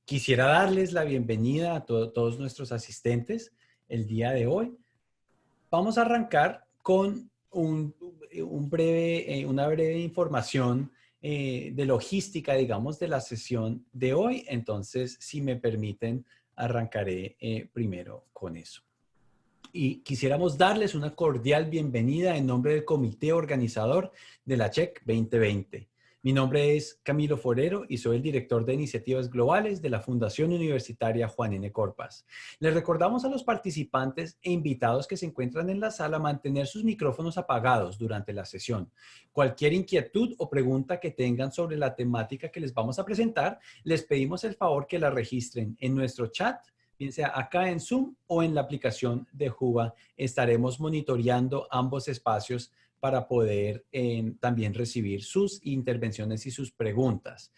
Quisiera darles la bienvenida a todos nuestros asistentes el día de hoy. Vamos a arrancar con una breve información de logística, digamos, de la sesión de hoy. Entonces, si me permiten, arrancaré primero con eso. Y quisiéramos darles una cordial bienvenida en nombre del comité organizador de la CHEC 2020. Mi nombre es Camilo Forero y soy el director de iniciativas globales de la Fundación Universitaria Juan N. Corpas. Les recordamos a los participantes e invitados que se encuentran en la sala mantener sus micrófonos apagados durante la sesión. Cualquier inquietud o pregunta que tengan sobre la temática que les vamos a presentar, les pedimos el favor que la registren en nuestro chat, bien sea acá en Zoom o en la aplicación de Juba. Estaremos monitoreando ambos espacios para poder también recibir sus intervenciones y sus preguntas.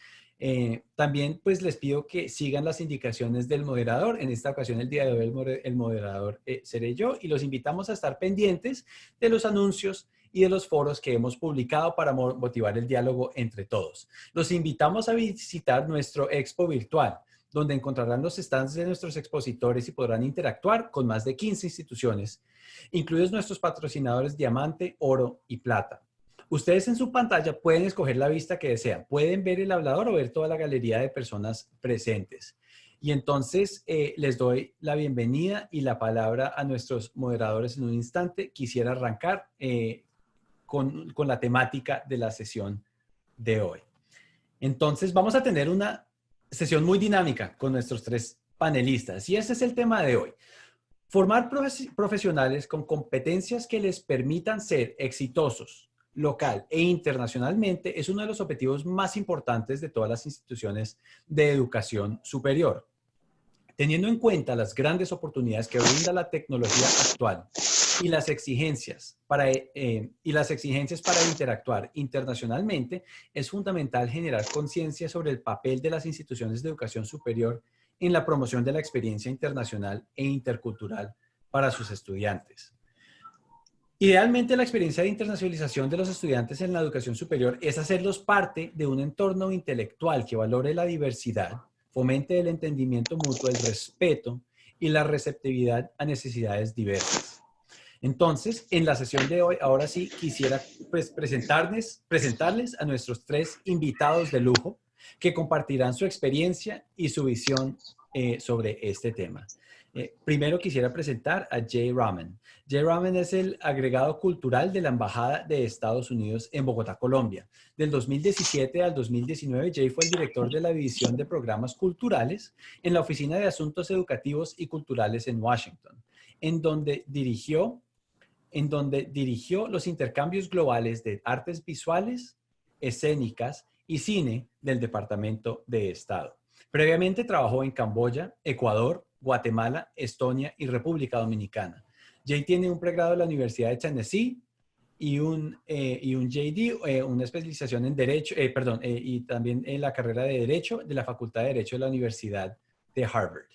También pues les pido que sigan las indicaciones del moderador. En esta ocasión, el día de hoy, el moderador seré yo, y los invitamos a estar pendientes de los anuncios y de los foros que hemos publicado para motivar el diálogo entre todos. Los invitamos a visitar nuestro expo virtual, donde encontrarán los stands de nuestros expositores y podrán interactuar con más de 15 instituciones, incluidos nuestros patrocinadores Diamante, Oro y Plata. Ustedes en su pantalla pueden escoger la vista que desean. Pueden ver el hablador o ver toda la galería de personas presentes. Y entonces les doy la bienvenida y la palabra a nuestros moderadores en un instante. Quisiera arrancar con la temática de la sesión de hoy. Entonces vamos a tener una sesión muy dinámica con nuestros tres panelistas y ese es el tema de hoy. Formar profesionales con competencias que les permitan ser exitosos local e internacionalmente es uno de los objetivos más importantes de todas las instituciones de educación superior. Teniendo en cuenta las grandes oportunidades que brinda la tecnología actual y las exigencias para interactuar internacionalmente, es fundamental generar conciencia sobre el papel de las instituciones de educación superior en la promoción de la experiencia internacional e intercultural para sus estudiantes. Idealmente, la experiencia de internacionalización de los estudiantes en la educación superior es hacerlos parte de un entorno intelectual que valore la diversidad, fomente el entendimiento mutuo, el respeto y la receptividad a necesidades diversas. Entonces, en la sesión de hoy, ahora sí, quisiera pues, presentarles a nuestros tres invitados de lujo que compartirán su experiencia y su visión sobre este tema. Primero quisiera presentar a Jay Raman. Jay Raman es el agregado cultural de la Embajada de Estados Unidos en Bogotá, Colombia. Del 2017 al 2019, Jay fue el director de la División de Programas Culturales en la Oficina de Asuntos Educativos y Culturales en Washington, en donde dirigió los intercambios globales de artes visuales, escénicas y cine del Departamento de Estado. Previamente trabajó en Camboya, Ecuador, Guatemala, Estonia y República Dominicana. Jay tiene un pregrado de la Universidad de Tennessee y un JD, una especialización en Derecho, y también en la carrera de Derecho de la Facultad de Derecho de la Universidad de Harvard.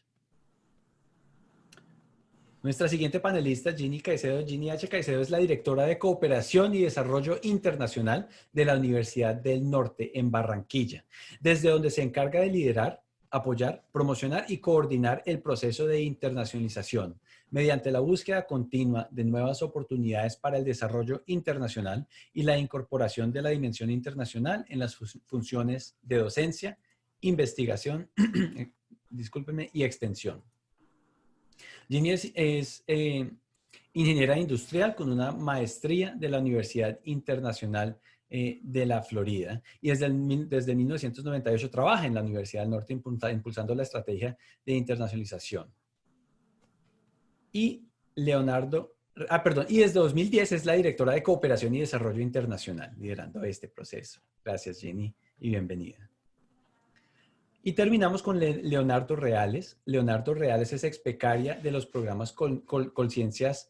Nuestra siguiente panelista, Ginny Caicedo. Ginny H. Caicedo es la directora de Cooperación y Desarrollo Internacional de la Universidad del Norte en Barranquilla, desde donde se encarga de liderar, apoyar, promocionar y coordinar el proceso de internacionalización mediante la búsqueda continua de nuevas oportunidades para el desarrollo internacional y la incorporación de la dimensión internacional en las funciones de docencia, investigación, y extensión. Ginny es ingeniera industrial con una maestría de la Universidad Internacional de la Florida y desde 1998 trabaja en la Universidad del Norte impulsando la estrategia de internacionalización. Y desde 2010 es la directora de Cooperación y Desarrollo Internacional, liderando este proceso. Gracias, Ginny, y bienvenida. Y terminamos con Leonardo Reales. Leonardo Reales es exbecaria de los programas Conciencias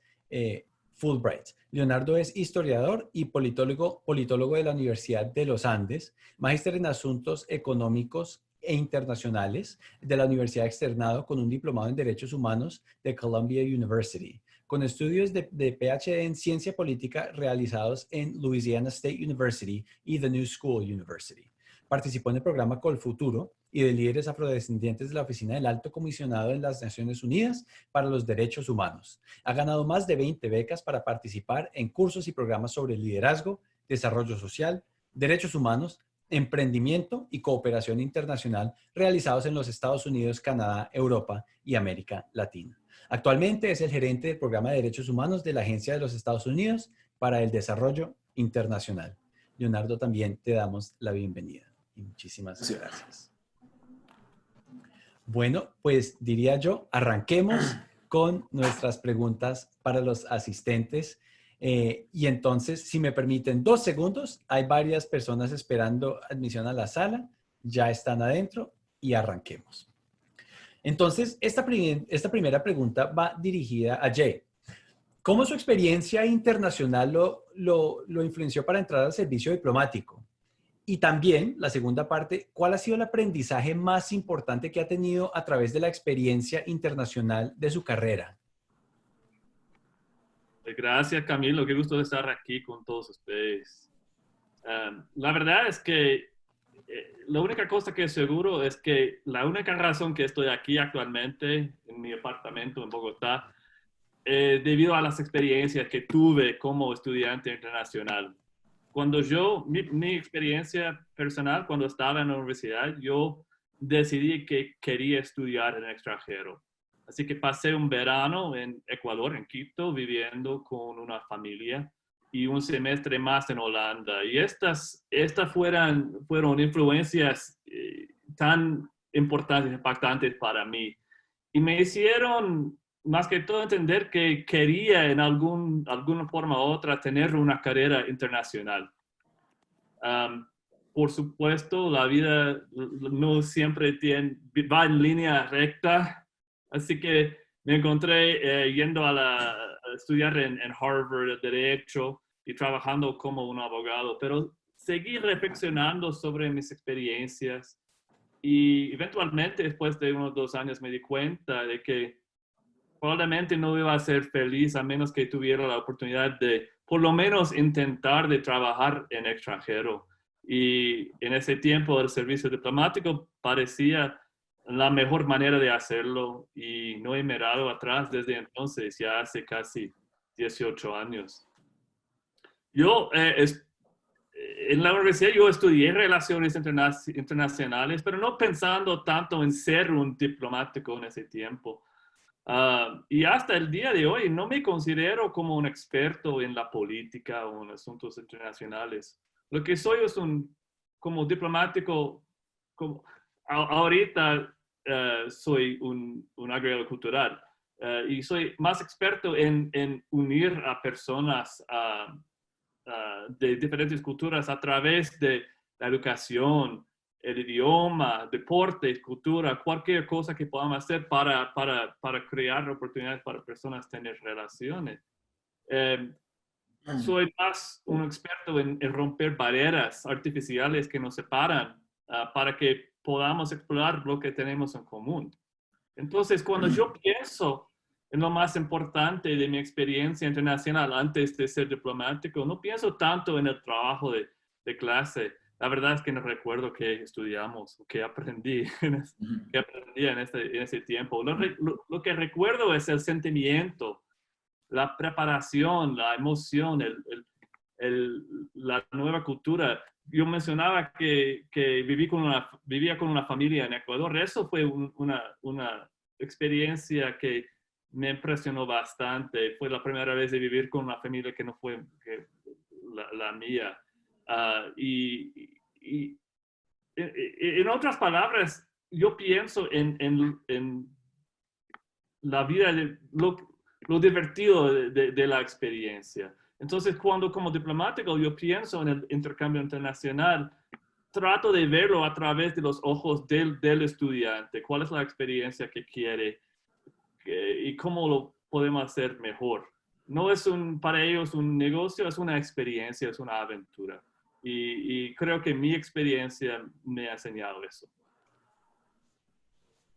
Fulbright. Leonardo es historiador y politólogo de la Universidad de los Andes, magíster en Asuntos Económicos e Internacionales de la Universidad Externado con un diplomado en Derechos Humanos de Columbia University, con estudios de PhD en Ciencia Política realizados en Louisiana State University y The New School University. Participó en el programa Colfuturo y de líderes afrodescendientes de la Oficina del Alto Comisionado de las Naciones Unidas para los Derechos Humanos. Ha ganado más de 20 becas para participar en cursos y programas sobre liderazgo, desarrollo social, derechos humanos, emprendimiento y cooperación internacional realizados en los Estados Unidos, Canadá, Europa y América Latina. Actualmente es el gerente del Programa de Derechos Humanos de la Agencia de los Estados Unidos para el Desarrollo Internacional. Leonardo, también te damos la bienvenida y muchísimas gracias. Bueno, pues diría yo, arranquemos con nuestras preguntas para los asistentes. Y entonces, si me permiten 2 segundos, hay varias personas esperando admisión a la sala, ya están adentro y arranquemos. Entonces, esta primera pregunta va dirigida a Jay. ¿Cómo su experiencia internacional lo influenció para entrar al servicio diplomático? Y también, la segunda parte, ¿cuál ha sido el aprendizaje más importante que ha tenido a través de la experiencia internacional de su carrera? Gracias, Camilo. Qué gusto estar aquí con todos ustedes. La verdad es que la única cosa que es seguro es que la única razón que estoy aquí actualmente en mi apartamento en Bogotá debido a las experiencias que tuve como estudiante internacional. Cuando mi experiencia personal, cuando estaba en la universidad, yo decidí que quería estudiar en el extranjero. Así que pasé un verano en Ecuador, en Quito, viviendo con una familia y un semestre más en Holanda. Y estas fueron influencias tan importantes, impactantes para mí. Y me hicieron más que todo entender que quería en alguna forma u otra tener una carrera internacional. Por supuesto, la vida no siempre va en línea recta, así que me encontré yendo a estudiar en Harvard Derecho y trabajando como un abogado, pero seguí reflexionando sobre mis experiencias y eventualmente después de unos 2 años me di cuenta de que probablemente no iba a ser feliz a menos que tuviera la oportunidad de por lo menos intentar de trabajar en extranjero. Y en ese tiempo el servicio diplomático parecía la mejor manera de hacerlo y no he mirado atrás desde entonces, ya hace casi 18 años. Yo, en la universidad yo estudié relaciones internacionales, pero no pensando tanto en ser un diplomático en ese tiempo. Y hasta el día de hoy no me considero como un experto en la política o en asuntos internacionales. Lo que soy es como diplomático, ahorita soy un agregado cultural y soy más experto en unir a personas de diferentes culturas a través de la educación, el idioma, deporte, cultura, cualquier cosa que podamos hacer para crear oportunidades para personas tener relaciones. Soy más un experto en romper barreras artificiales que nos separan para que podamos explorar lo que tenemos en común. Entonces, cuando yo pienso en lo más importante de mi experiencia internacional antes de ser diplomático, no pienso tanto en el trabajo de clase. La verdad es que no recuerdo qué estudiamos o qué aprendí en ese tiempo. Lo que recuerdo es el sentimiento, la preparación, la emoción, la nueva cultura. Yo mencionaba que vivía con una familia en Ecuador. Eso fue una experiencia que me impresionó bastante. Fue la primera vez de vivir con una familia que no fue la mía. En otras palabras, yo pienso en la vida, lo divertido de la experiencia. Entonces, cuando como diplomático yo pienso en el intercambio internacional, trato de verlo a través de los ojos del estudiante. ¿Cuál es la experiencia que quiere y cómo lo podemos hacer mejor? No es para ellos un negocio, es una experiencia, es una aventura. Y creo que mi experiencia me ha enseñado eso.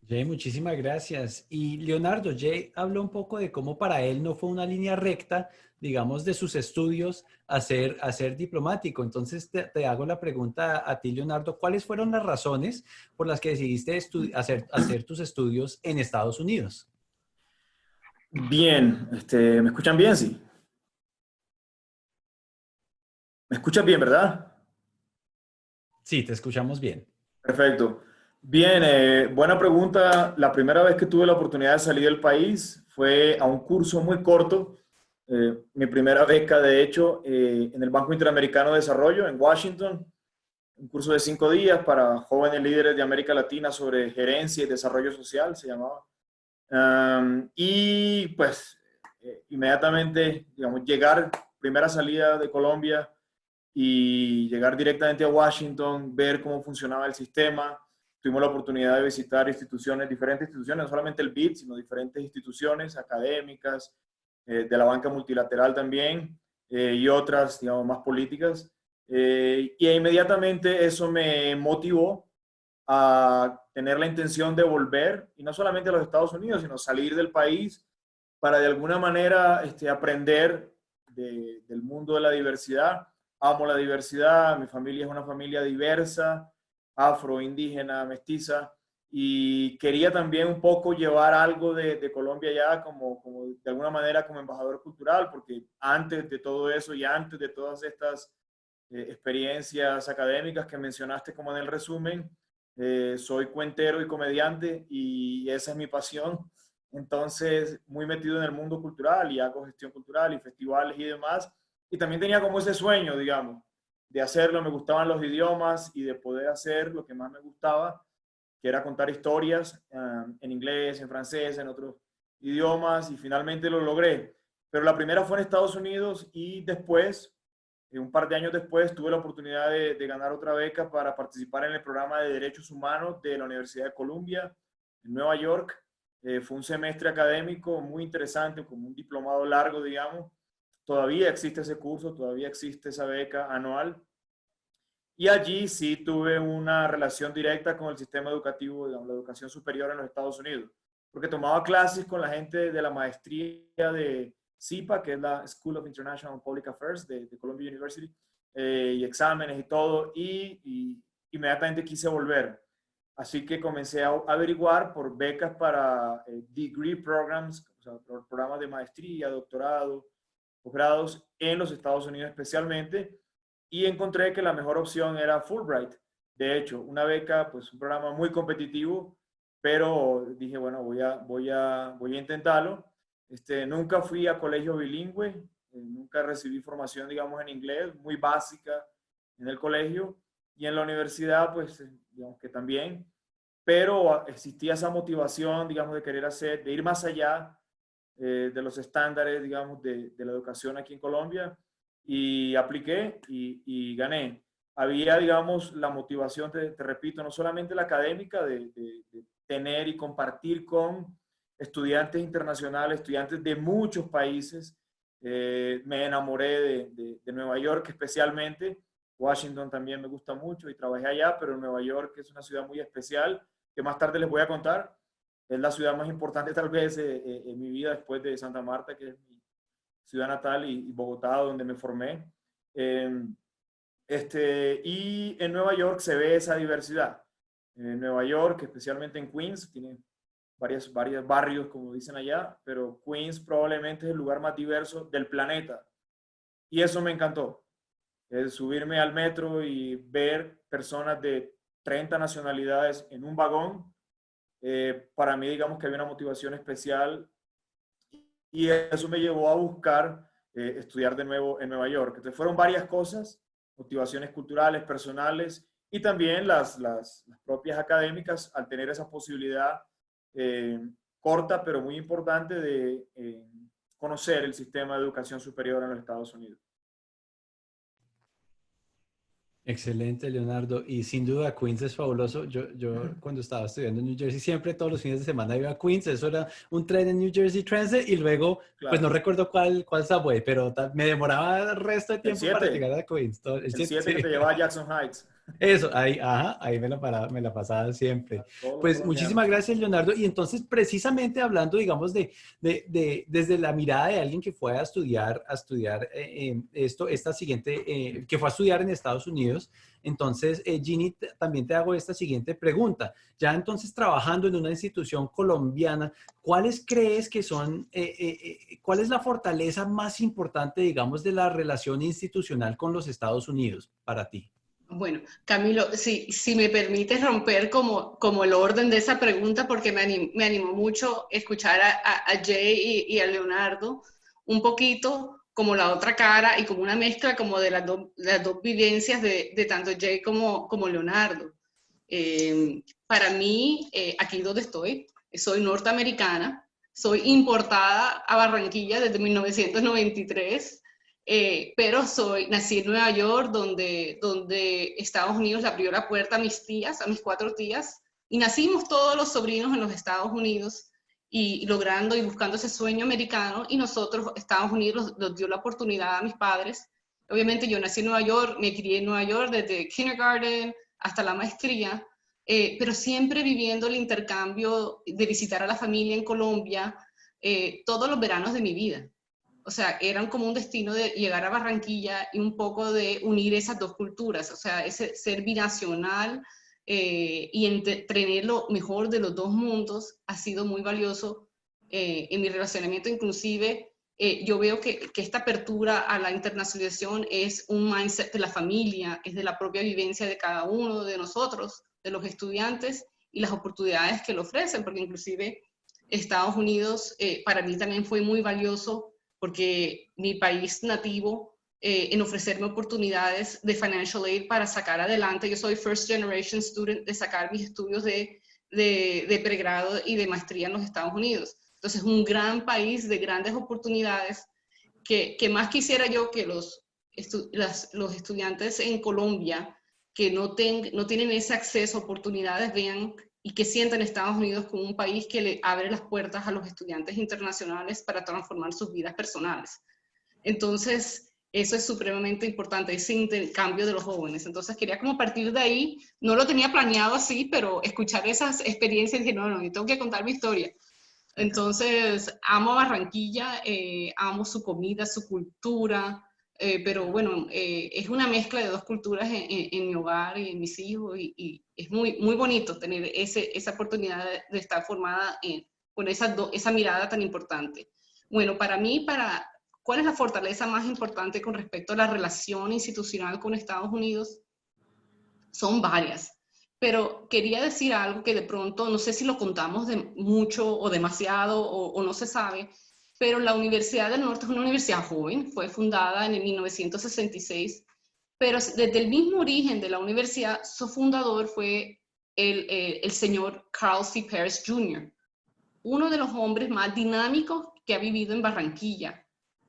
Jay, muchísimas gracias. Y Leonardo, Jay habló un poco de cómo para él no fue una línea recta, digamos, de sus estudios a ser diplomático. Entonces te hago la pregunta a ti, Leonardo, ¿cuáles fueron las razones por las que decidiste hacer tus estudios en Estados Unidos? Bien, ¿me escuchan bien? Sí. ¿Me escuchan bien, verdad? Sí, te escuchamos bien. Perfecto. Bien, buena pregunta. La primera vez que tuve la oportunidad de salir del país fue a un curso muy corto. Mi primera beca, de hecho, en el Banco Interamericano de Desarrollo en Washington. Un curso de 5 días para jóvenes líderes de América Latina sobre gerencia y desarrollo social, se llamaba. Y pues inmediatamente, digamos, llegar, primera salida de Colombia y llegar directamente a Washington, ver cómo funcionaba el sistema. Tuvimos la oportunidad de visitar instituciones, diferentes instituciones, no solamente el BID, sino diferentes instituciones académicas, de la banca multilateral también, y otras, digamos, más políticas. Y inmediatamente eso me motivó a tener la intención de volver, y no solamente a los Estados Unidos, sino salir del país para de alguna manera aprender del mundo de la diversidad. Amo la diversidad, mi familia es una familia diversa, afro, indígena, mestiza, y quería también un poco llevar algo de Colombia ya como de alguna manera como embajador cultural, porque antes de todo eso y antes de todas estas experiencias académicas que mencionaste como en el resumen, soy cuentero y comediante y esa es mi pasión. Entonces, muy metido en el mundo cultural y hago gestión cultural y festivales y demás. Y también tenía como ese sueño, digamos, de hacerlo. Me gustaban los idiomas y de poder hacer lo que más me gustaba, que era contar historias en inglés, en francés, en otros idiomas, y finalmente lo logré. Pero la primera fue en Estados Unidos y después, un par de años después, tuve la oportunidad de ganar otra beca para participar en el programa de Derechos Humanos de la Universidad de Columbia en Nueva York. Fue un semestre académico muy interesante, como un diplomado largo, digamos. Todavía existe ese curso, todavía existe esa beca anual. Y allí sí tuve una relación directa con el sistema educativo, digamos, la educación superior en los Estados Unidos, porque tomaba clases con la gente de la maestría de SIPA, que es la School of International Public Affairs de Columbia University, y exámenes y todo, y inmediatamente quise volver. Así que comencé a averiguar por becas para degree programs, o sea, programas de maestría, doctorado, posgrados en los Estados Unidos especialmente, y encontré que la mejor opción era Fulbright. De hecho, una beca, pues un programa muy competitivo, pero dije, bueno, voy a intentarlo. Nunca fui a colegio bilingüe, nunca recibí formación, digamos, en inglés, muy básica en el colegio, y en la universidad, pues, digamos que también, pero existía esa motivación, digamos, de querer hacer, de ir más allá de los estándares, digamos, de la educación aquí en Colombia, y apliqué y gané. Había, digamos, la motivación, te repito, no solamente la académica, de tener y compartir con estudiantes internacionales, estudiantes de muchos países. Me enamoré de Nueva York especialmente. Washington también me gusta mucho y trabajé allá, pero Nueva York es una ciudad muy especial que más tarde les voy a contar. Es la ciudad más importante tal vez en mi vida después de Santa Marta, que es mi ciudad natal, y Bogotá, donde me formé. Eh, y en Nueva York se ve esa diversidad. En Nueva York, especialmente en Queens, tiene varios barrios, como dicen allá, pero Queens probablemente es el lugar más diverso del planeta. Y eso me encantó. Subirme al metro y ver personas de 30 nacionalidades en un vagón, para mí, digamos que había una motivación especial, y eso me llevó a buscar estudiar de nuevo en Nueva York. Entonces fueron varias cosas, motivaciones culturales, personales, y también las propias académicas, al tener esa posibilidad corta, pero muy importante, de conocer el sistema de educación superior en los Estados Unidos. Excelente, Leonardo. Y sin duda, Queens es fabuloso. Yo cuando estaba estudiando en New Jersey, siempre todos los fines de semana iba a Queens. Eso era un tren en New Jersey Transit y luego, pues no Claro. recuerdo cuál subway, pero me demoraba el resto de El tiempo para 7, llegar a Queens. El el 7, 7 que sí. te lleva a Jackson Heights. Eso, ahí, ajá, ahí me la pasaba siempre. Todos los Pues colombianos. muchísimas gracias, Leonardo. Y entonces, precisamente hablando, digamos, desde la mirada de alguien que fue a estudiar esta siguiente, que fue a estudiar en Estados Unidos, entonces, Ginny, también te hago esta siguiente pregunta. Ya entonces, trabajando en una institución colombiana, ¿cuáles crees que son, cuál es la fortaleza más importante, digamos, de la relación institucional con los Estados Unidos para ti? Bueno, Camilo, si me permites romper como el orden de esa pregunta, porque me animó mucho escuchar a Jay y a Leonardo, un poquito como la otra cara y como una mezcla como de las dos vivencias de tanto Jay como Leonardo. Para mí, aquí donde estoy, soy norteamericana, soy importada a Barranquilla desde 1993. Pero nací en Nueva York, donde Estados Unidos le abrió la puerta a mis tías, a mis 4 tías, y nacimos todos los sobrinos en los Estados Unidos, y logrando y buscando ese sueño americano, y nosotros, Estados Unidos, nos dio la oportunidad a mis padres. Obviamente yo nací en Nueva York, me crié en Nueva York desde kindergarten hasta la maestría, pero siempre viviendo el intercambio de visitar a la familia en Colombia, todos los veranos de mi vida. O sea, eran como un destino de llegar a Barranquilla y un poco de unir esas dos culturas, o sea, ese ser binacional y tener lo mejor de los dos mundos ha sido muy valioso en mi relacionamiento. Inclusive, yo veo que esta apertura a la internacionalización es un mindset de la familia, es de la propia vivencia de cada uno de nosotros, de los estudiantes y las oportunidades que le ofrecen, porque inclusive Estados Unidos para mí también fue muy valioso, porque mi país nativo, en ofrecerme oportunidades de financial aid para sacar adelante. Yo soy first generation student de sacar mis estudios de pregrado y de maestría en los Estados Unidos. Entonces, un gran país de grandes oportunidades que más quisiera yo que los estudiantes en Colombia que no tienen ese acceso a oportunidades vean y que sientan Estados Unidos como un país que le abre las puertas a los estudiantes internacionales para transformar sus vidas personales. Entonces, eso es supremamente importante, ese intercambio de los jóvenes. Entonces, quería como partir de ahí, no lo tenía planeado así, pero escuchar esas experiencias, dije, no, yo tengo que contar mi historia. Entonces, amo Barranquilla, amo su comida, su cultura, pero bueno, es una mezcla de dos culturas en mi hogar y en mis hijos, y es muy, muy bonito tener esa oportunidad de estar formada con esa mirada tan importante. Bueno, para mí, ¿cuál es la fortaleza más importante con respecto a la relación institucional con Estados Unidos? Son varias. Pero quería decir algo que de pronto, no sé si lo contamos de mucho o demasiado o no se sabe, pero la Universidad del Norte es una universidad joven, fue fundada en el 1966, pero desde el mismo origen de la universidad, su fundador fue el señor Carl C. Perez Jr., uno de los hombres más dinámicos que ha vivido en Barranquilla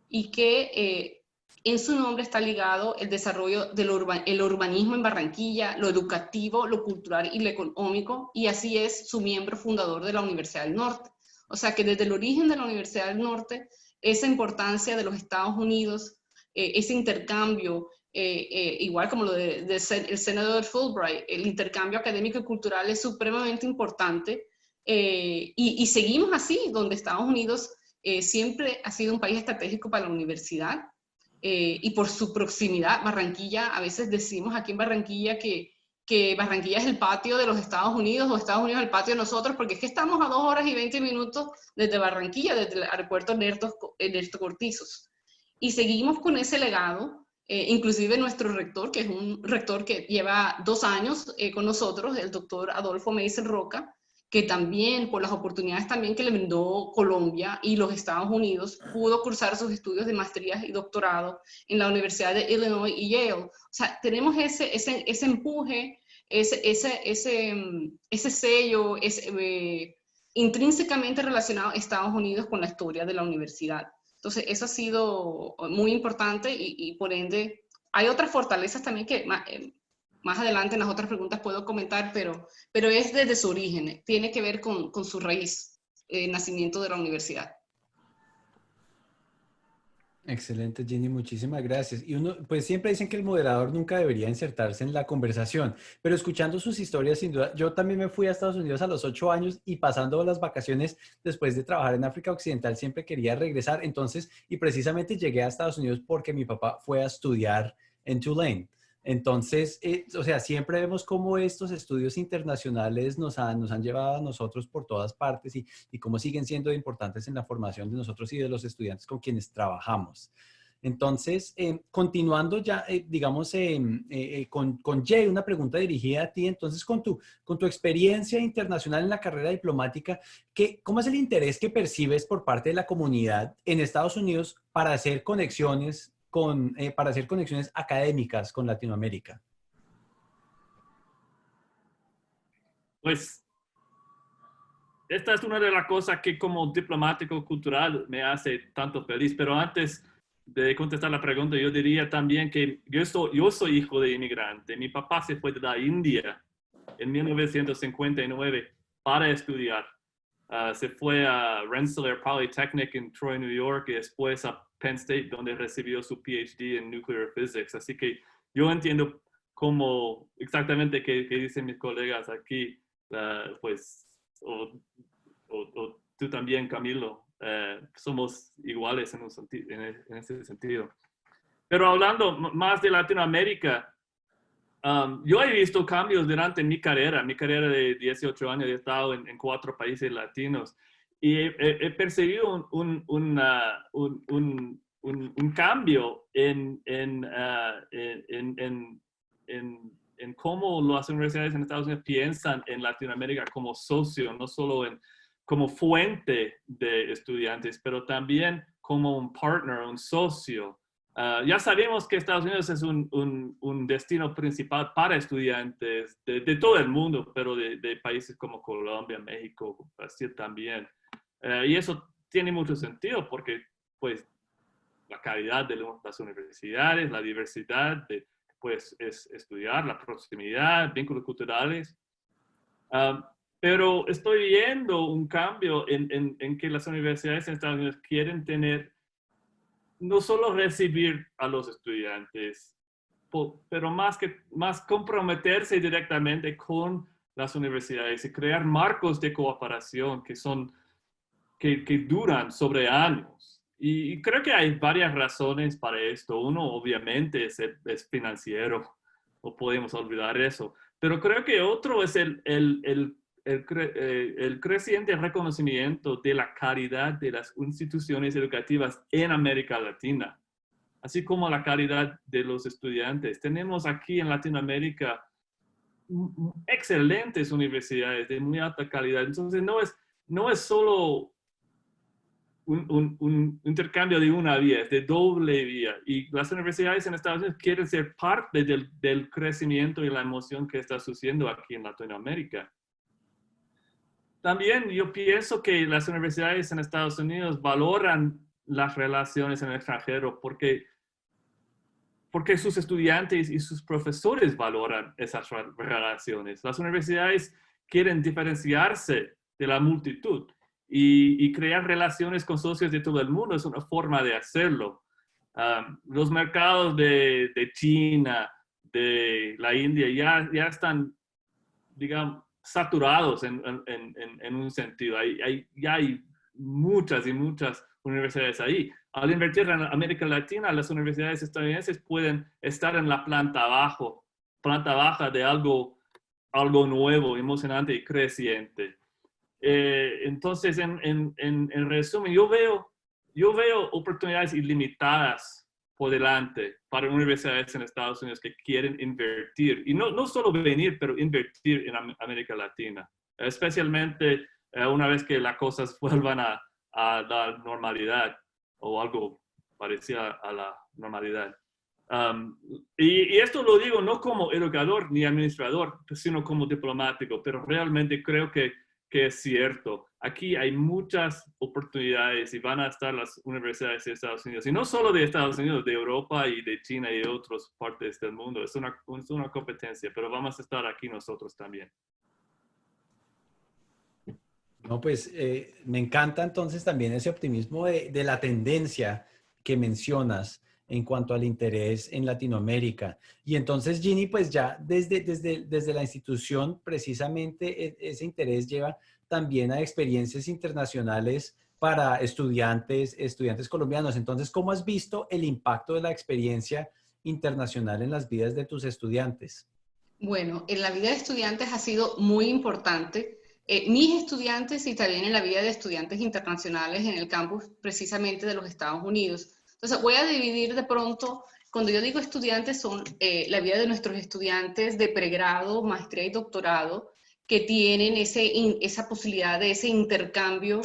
y que en su nombre está ligado el desarrollo del urbanismo en Barranquilla, lo educativo, lo cultural y lo económico, y así es su miembro fundador de la Universidad del Norte. O sea que desde el origen de la Universidad del Norte, esa importancia de los Estados Unidos, ese intercambio, igual como lo del senador Fulbright, el intercambio académico y cultural es supremamente importante, y seguimos así, donde Estados Unidos siempre ha sido un país estratégico para la universidad, y por su proximidad. Barranquilla, a veces decimos aquí en Barranquilla que Barranquilla es el patio de los Estados Unidos o Estados Unidos es el patio de nosotros, porque es que estamos a 2 horas y 20 minutos desde Barranquilla, desde el aeropuerto Ernesto Cortizos. Y seguimos con ese legado, inclusive nuestro rector, que es un rector que lleva 2 años con nosotros, el doctor Adolfo Meisel Roca, que también, por las oportunidades también que le brindó Colombia y los Estados Unidos, pudo cursar sus estudios de maestría y doctorado en la Universidad de Illinois y Yale. O sea, tenemos ese empuje, ese sello, intrínsecamente relacionado a Estados Unidos con la historia de la universidad. Entonces, eso ha sido muy importante y por ende, hay otras fortalezas también que más adelante en las otras preguntas puedo comentar, pero es desde su origen, tiene que ver con su raíz, nacimiento de la universidad. Excelente, Jenny, muchísimas gracias. Y uno, pues siempre dicen que el moderador nunca debería insertarse en la conversación, pero escuchando sus historias, sin duda, yo también me fui a Estados Unidos a los 8 años y pasando las vacaciones después de trabajar en África Occidental, siempre quería regresar. Entonces, y precisamente llegué a Estados Unidos porque mi papá fue a estudiar en Tulane. Entonces, o sea, siempre vemos cómo estos estudios internacionales nos han llevado a nosotros por todas partes y cómo siguen siendo importantes en la formación de nosotros y de los estudiantes con quienes trabajamos. Entonces, continuando ya, digamos, con Jay, una pregunta dirigida a ti. Entonces, con tu experiencia internacional en la carrera diplomática, ¿cómo es el interés que percibes por parte de la comunidad en Estados Unidos para hacer conexiones para hacer conexiones académicas con Latinoamérica? Pues esta es una de las cosas que como diplomático cultural me hace tanto feliz, pero antes de contestar la pregunta, yo diría también que yo soy hijo de inmigrante. Mi papá se fue de la India en 1959 para estudiar. Se fue a Rensselaer Polytechnic en Troy, New York, y después a Penn State, donde recibió su PhD en Nuclear Physics. Así que yo entiendo cómo exactamente que dicen mis colegas aquí, pues, o tú también, Camilo, somos iguales en ese sentido. Pero hablando más de Latinoamérica, yo he visto cambios durante mi carrera de 18 años. He estado en 4 países latinos y he percibido un cambio en cómo las universidades en Estados Unidos piensan en Latinoamérica como socio, no solo como fuente de estudiantes, pero también como un partner, un socio. Ya sabemos que Estados Unidos es un destino principal para estudiantes de todo el mundo, pero de países como Colombia, México, Brasil también. Y eso tiene mucho sentido porque, pues, la calidad de las universidades, la diversidad, pues, es estudiar, la proximidad, vínculos culturales. Pero estoy viendo un cambio en que las universidades en Estados Unidos quieren tener no solo recibir a los estudiantes, pero más comprometerse directamente con las universidades y crear marcos de cooperación que duran sobre años. Y creo que hay varias razones para esto. Uno, obviamente, es financiero, no podemos olvidar eso. Pero creo que otro es el creciente reconocimiento de la calidad de las instituciones educativas en América Latina, así como la calidad de los estudiantes. Tenemos aquí en Latinoamérica excelentes universidades de muy alta calidad. Entonces, no es solo un intercambio de una vía, es de doble vía. Y las universidades en Estados Unidos quieren ser parte del crecimiento y la emoción que está sucediendo aquí en Latinoamérica. También yo pienso que las universidades en Estados Unidos valoran las relaciones en el extranjero porque sus estudiantes y sus profesores valoran esas relaciones. Las universidades quieren diferenciarse de la multitud y crear relaciones con socios de todo el mundo es una forma de hacerlo. Los mercados de China, de la India, ya están, digamos, saturados en un sentido. Ya hay muchas y muchas universidades ahí. Al invertir en América Latina, las universidades estadounidenses pueden estar en la planta baja de algo nuevo, emocionante y creciente. Entonces, en resumen, yo veo oportunidades ilimitadas por delante para universidades en Estados Unidos que quieren invertir. Y no solo venir, pero invertir en América Latina. Especialmente una vez que las cosas vuelvan a la normalidad o algo parecido a la normalidad. Y esto lo digo no como educador ni administrador, sino como diplomático, pero realmente creo que es cierto. Aquí hay muchas oportunidades y van a estar las universidades de Estados Unidos. Y no solo de Estados Unidos, de Europa y de China y de otras partes del mundo. Es una competencia, pero vamos a estar aquí nosotros también. No, pues me encanta entonces también ese optimismo de la tendencia que mencionas en cuanto al interés en Latinoamérica. Y entonces, Ginny, pues ya desde la institución, precisamente ese interés lleva también a experiencias internacionales para estudiantes colombianos. Entonces, ¿cómo has visto el impacto de la experiencia internacional en las vidas de tus estudiantes? Bueno, en la vida de estudiantes ha sido muy importante. Mis estudiantes y también en la vida de estudiantes internacionales en el campus precisamente de los Estados Unidos. Entonces voy a dividir de pronto, cuando yo digo estudiantes, son la vida de nuestros estudiantes de pregrado, maestría y doctorado, que tienen esa posibilidad de ese intercambio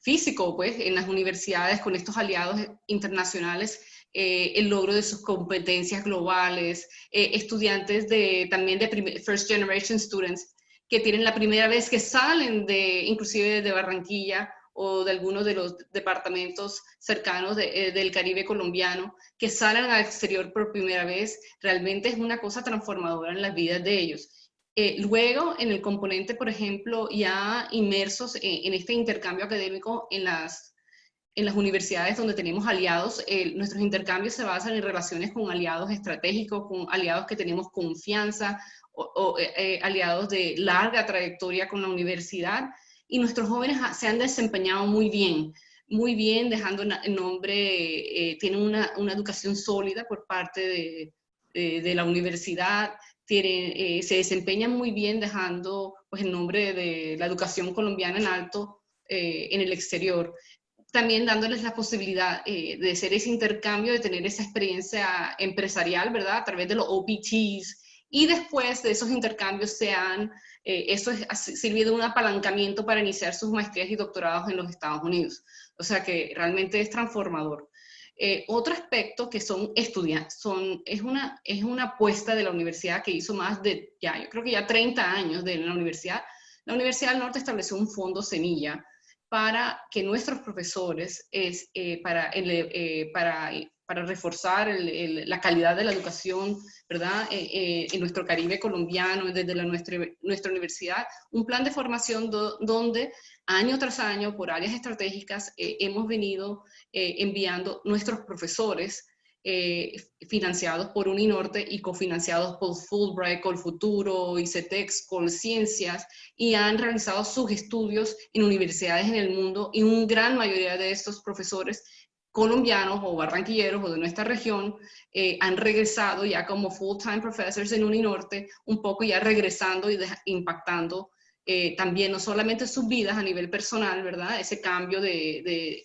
físico, pues, en las universidades con estos aliados internacionales, el logro de sus competencias globales, estudiantes también de first generation students que tienen la primera vez que salen inclusive de Barranquilla o de algunos de los departamentos cercanos del Caribe colombiano, que salen al exterior por primera vez, realmente es una cosa transformadora en las vidas de ellos. Luego, en el componente, por ejemplo, ya inmersos en este intercambio académico en las universidades donde tenemos aliados, nuestros intercambios se basan en relaciones con aliados estratégicos, con aliados que tenemos confianza o aliados de larga trayectoria con la universidad, y nuestros jóvenes se han desempeñado muy bien, dejando el nombre, tienen una educación sólida por parte de la universidad, se desempeñan muy bien dejando pues, el nombre de la educación colombiana en alto en el exterior. También dándoles la posibilidad de hacer ese intercambio, de tener esa experiencia empresarial, ¿verdad? A través de los OPTs. Y después de esos intercambios eso sirve de un apalancamiento para iniciar sus maestrías y doctorados en los Estados Unidos. O sea que realmente es transformador. Otro aspecto que son estudiantes, es una apuesta de la universidad que hizo más de, yo creo que ya 30 años de la universidad. La Universidad del Norte estableció un fondo semilla para que nuestros profesores, para reforzar la calidad de la educación, ¿verdad? En nuestro Caribe colombiano, desde nuestra universidad, un plan de formación donde año tras año, por áreas estratégicas, hemos venido enviando nuestros profesores financiados por Uninorte y cofinanciados por Fulbright, Colfuturo, ICETEX, Colciencias, y han realizado sus estudios en universidades en el mundo, y una gran mayoría de estos profesores colombianos o barranquilleros o de nuestra región han regresado ya como full-time professors en Uninorte, un poco ya regresando y impactando también no solamente sus vidas a nivel personal, ¿verdad? Ese cambio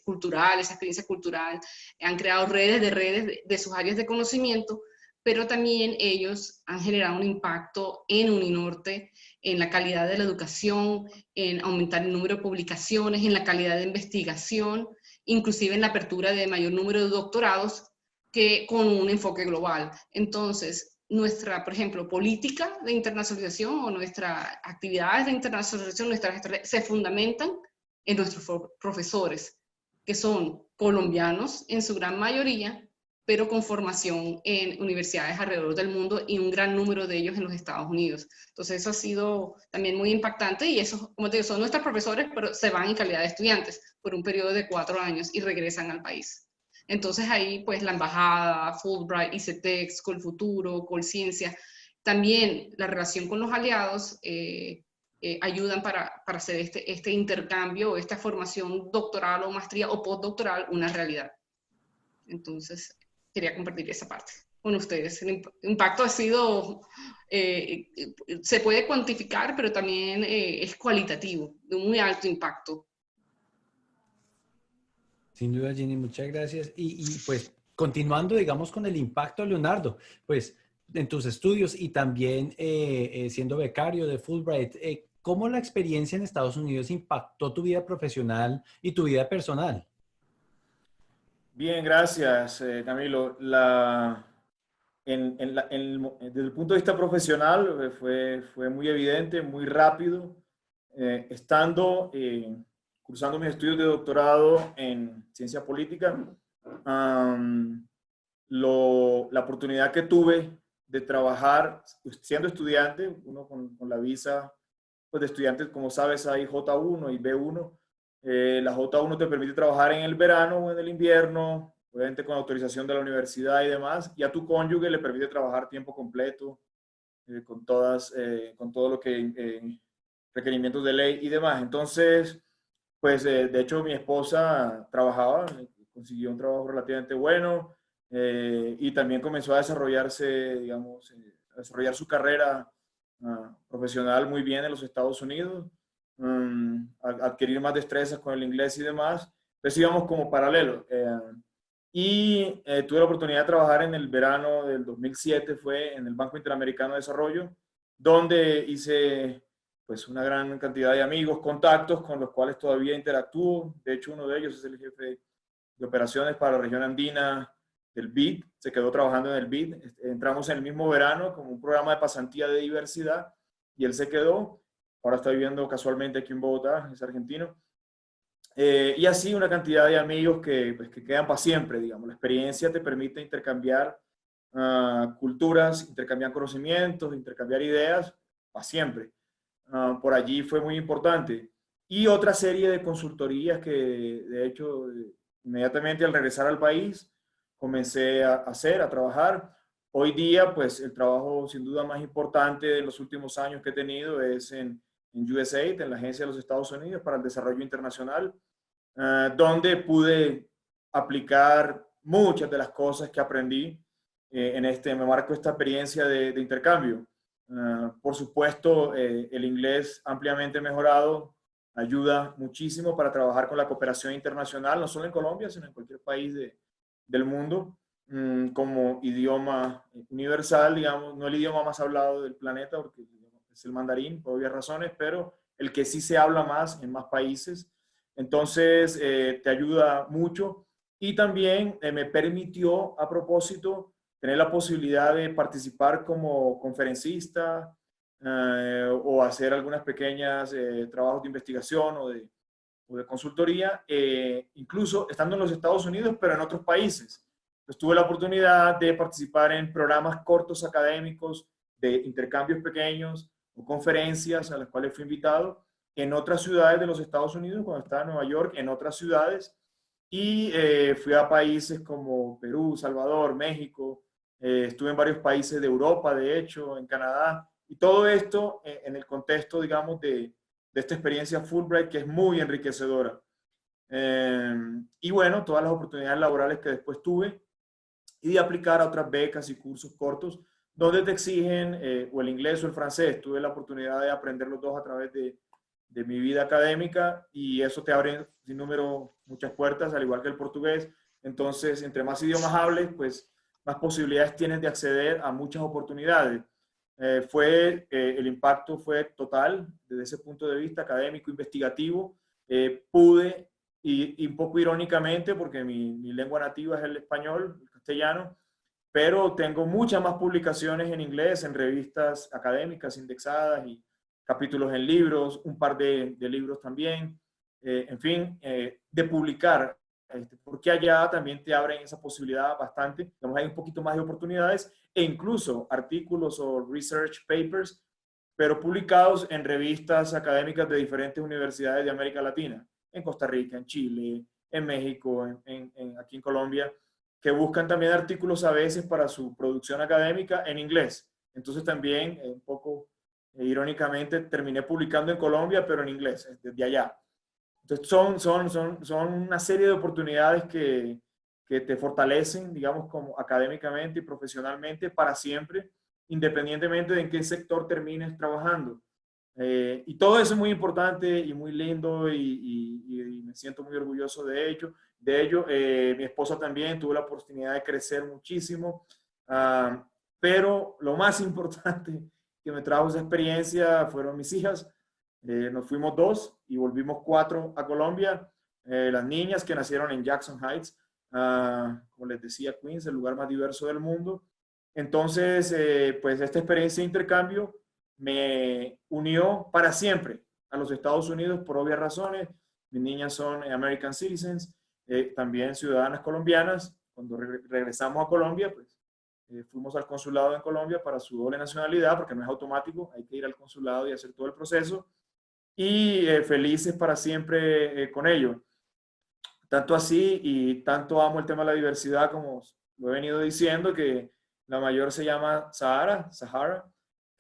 cultural, esa experiencia cultural, han creado redes de sus áreas de conocimiento, pero también ellos han generado un impacto en Uninorte, en la calidad de la educación, en aumentar el número de publicaciones, en la calidad de investigación, inclusive en la apertura de mayor número de doctorados que con un enfoque global. Entonces, nuestra, por ejemplo, política de internacionalización o nuestras actividades de internacionalización, se fundamentan en nuestros profesores, que son colombianos en su gran mayoría, pero con formación en universidades alrededor del mundo y un gran número de ellos en los Estados Unidos. Entonces eso ha sido también muy impactante, y eso, como te digo, son nuestros profesores, pero se van en calidad de estudiantes por un periodo de 4 años y regresan al país. Entonces ahí pues la embajada, Fulbright, ICETEX, Colfuturo, Colciencia, también la relación con los aliados ayudan para hacer este intercambio, esta formación doctoral o maestría o postdoctoral una realidad. Entonces quería compartir esa parte con ustedes. El impacto ha sido, se puede cuantificar, pero también es cualitativo, de un muy alto impacto. Sin duda, Ginny, muchas gracias. Y pues continuando, digamos, con el impacto, Leonardo, pues en tus estudios y también siendo becario de Fulbright, ¿cómo la experiencia en Estados Unidos impactó tu vida profesional y tu vida personal? Bien, gracias, Camilo. Desde el punto de vista profesional fue muy evidente, muy rápido. Cursando mis estudios de doctorado en ciencia política, la oportunidad que tuve de trabajar siendo estudiante, uno con la visa pues, de estudiantes, como sabes, hay J1 y B1, La J1 te permite trabajar en el verano o en el invierno, obviamente con autorización de la universidad y demás, y a tu cónyuge le permite trabajar tiempo completo, con todo lo que requerimientos de ley y demás. Entonces, pues de hecho mi esposa trabajaba, consiguió un trabajo relativamente bueno, y también comenzó a desarrollarse, digamos, a desarrollar su carrera profesional muy bien en los Estados Unidos, adquirir más destrezas con el inglés y demás. Entonces íbamos como paralelo. Tuve la oportunidad de trabajar en el verano del 2007, fue en el Banco Interamericano de Desarrollo, donde hice pues una gran cantidad de amigos, contactos con los cuales todavía interactúo. De hecho, uno de ellos es el jefe de operaciones para la región andina del BID, se quedó trabajando en el BID. Entramos en el mismo verano como un programa de pasantía de diversidad y él se quedó. Ahora está viviendo casualmente aquí en Bogotá, es argentino. Y así una cantidad de amigos pues, que quedan para siempre, digamos. La experiencia te permite intercambiar culturas, intercambiar conocimientos, intercambiar ideas para siempre. Por allí fue muy importante. Y otra serie de consultorías que, de hecho, inmediatamente al regresar al país, comencé a trabajar. Hoy día, pues, el trabajo sin duda más importante de los últimos años que he tenido es en USAID, en la Agencia de los Estados Unidos para el Desarrollo Internacional, donde pude aplicar muchas de las cosas que aprendí me marco esta experiencia de intercambio. Por supuesto, el inglés ampliamente mejorado ayuda muchísimo para trabajar con la cooperación internacional, no solo en Colombia, sino en cualquier país del mundo, como idioma universal, digamos, no el idioma más hablado del planeta, porque es el mandarín, por obvias razones, pero el que sí se habla más en más países. Entonces, te ayuda mucho. Y también me permitió, a propósito, tener la posibilidad de participar como conferencista o hacer algunas pequeñas trabajos de investigación o de consultoría, incluso estando en los Estados Unidos, pero en otros países. Pues tuve la oportunidad de participar en programas cortos académicos, de intercambios pequeños o conferencias a las cuales fui invitado en otras ciudades de los Estados Unidos, cuando estaba en Nueva York, en otras ciudades, y fui a países como Perú, Salvador, México, estuve en varios países de Europa, de hecho, en Canadá, y todo esto en el contexto, digamos, de esta experiencia Fulbright, que es muy enriquecedora. Y bueno, todas las oportunidades laborales que después tuve, y de aplicar a otras becas y cursos cortos, donde te exigen o el inglés o el francés. Tuve la oportunidad de aprender los dos a través de mi vida académica, y eso te abre sin número muchas puertas, al igual que el portugués. Entonces, entre más idiomas hables, pues más posibilidades tienes de acceder a muchas oportunidades. El impacto fue total desde ese punto de vista académico, investigativo. Pude, y un poco irónicamente, porque mi lengua nativa es el español, el castellano, pero tengo muchas más publicaciones en inglés, en revistas académicas indexadas y capítulos en libros, un par de libros también, en fin, de publicar, porque allá también te abren esa posibilidad bastante, digamos, hay un poquito más de oportunidades, e incluso artículos o research papers, pero publicados en revistas académicas de diferentes universidades de América Latina, en Costa Rica, en Chile, en México, aquí en Colombia, que buscan también artículos a veces para su producción académica en inglés. Entonces también, un poco irónicamente, terminé publicando en Colombia, pero en inglés, desde allá. Entonces son una serie de oportunidades que te fortalecen, digamos, como académicamente y profesionalmente para siempre, independientemente de en qué sector termines trabajando. Y todo eso es muy importante y muy lindo, y me siento muy orgulloso de ello. Mi esposa también tuvo la oportunidad de crecer muchísimo, pero lo más importante que me trajo esa experiencia fueron mis hijas. Nos fuimos 2 y volvimos 4 a Colombia. Las niñas que nacieron en Jackson Heights, como les decía, Queens, el lugar más diverso del mundo. Entonces, pues esta experiencia de intercambio me unió para siempre a los Estados Unidos por obvias razones. Mis niñas son American citizens, también ciudadanas colombianas. Cuando regresamos a Colombia, pues fuimos al consulado en Colombia para su doble nacionalidad, porque no es automático, hay que ir al consulado y hacer todo el proceso. y felices para siempre con ello. Tanto así y tanto amo el tema de la diversidad, como lo he venido diciendo, que la mayor se llama Sahara,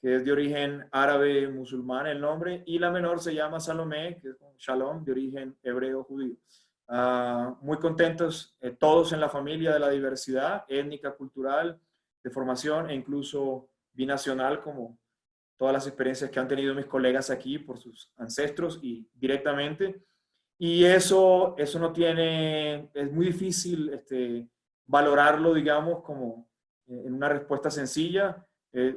que es de origen árabe musulmán el nombre, y la menor se llama Salomé, que es Shalom, de origen hebreo judío. Muy contentos todos en la familia de la diversidad étnica, cultural, de formación e incluso binacional, como todas las experiencias que han tenido mis colegas aquí por sus ancestros y directamente. Y eso no tiene, es muy difícil valorarlo, digamos, como en una respuesta sencilla.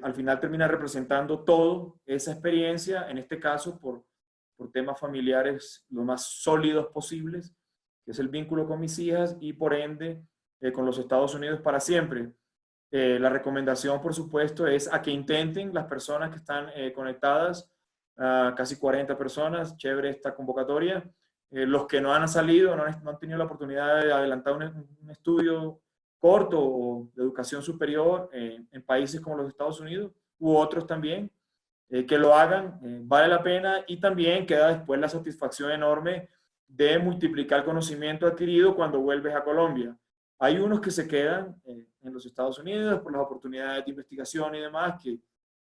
Al final termina representando todo esa experiencia, en este caso por temas familiares lo más sólidos posibles, que es el vínculo con mis hijas y por ende con los Estados Unidos para siempre. La recomendación, por supuesto, es a que intenten las personas que están conectadas, casi 40 personas, chévere esta convocatoria. Los que no han salido, no han tenido la oportunidad de adelantar un estudio corto o de educación superior en países como los Estados Unidos u otros también, que lo hagan, vale la pena, y también queda después la satisfacción enorme de multiplicar conocimiento adquirido cuando vuelves a Colombia. Hay unos que se quedan en los Estados Unidos por las oportunidades de investigación y demás, que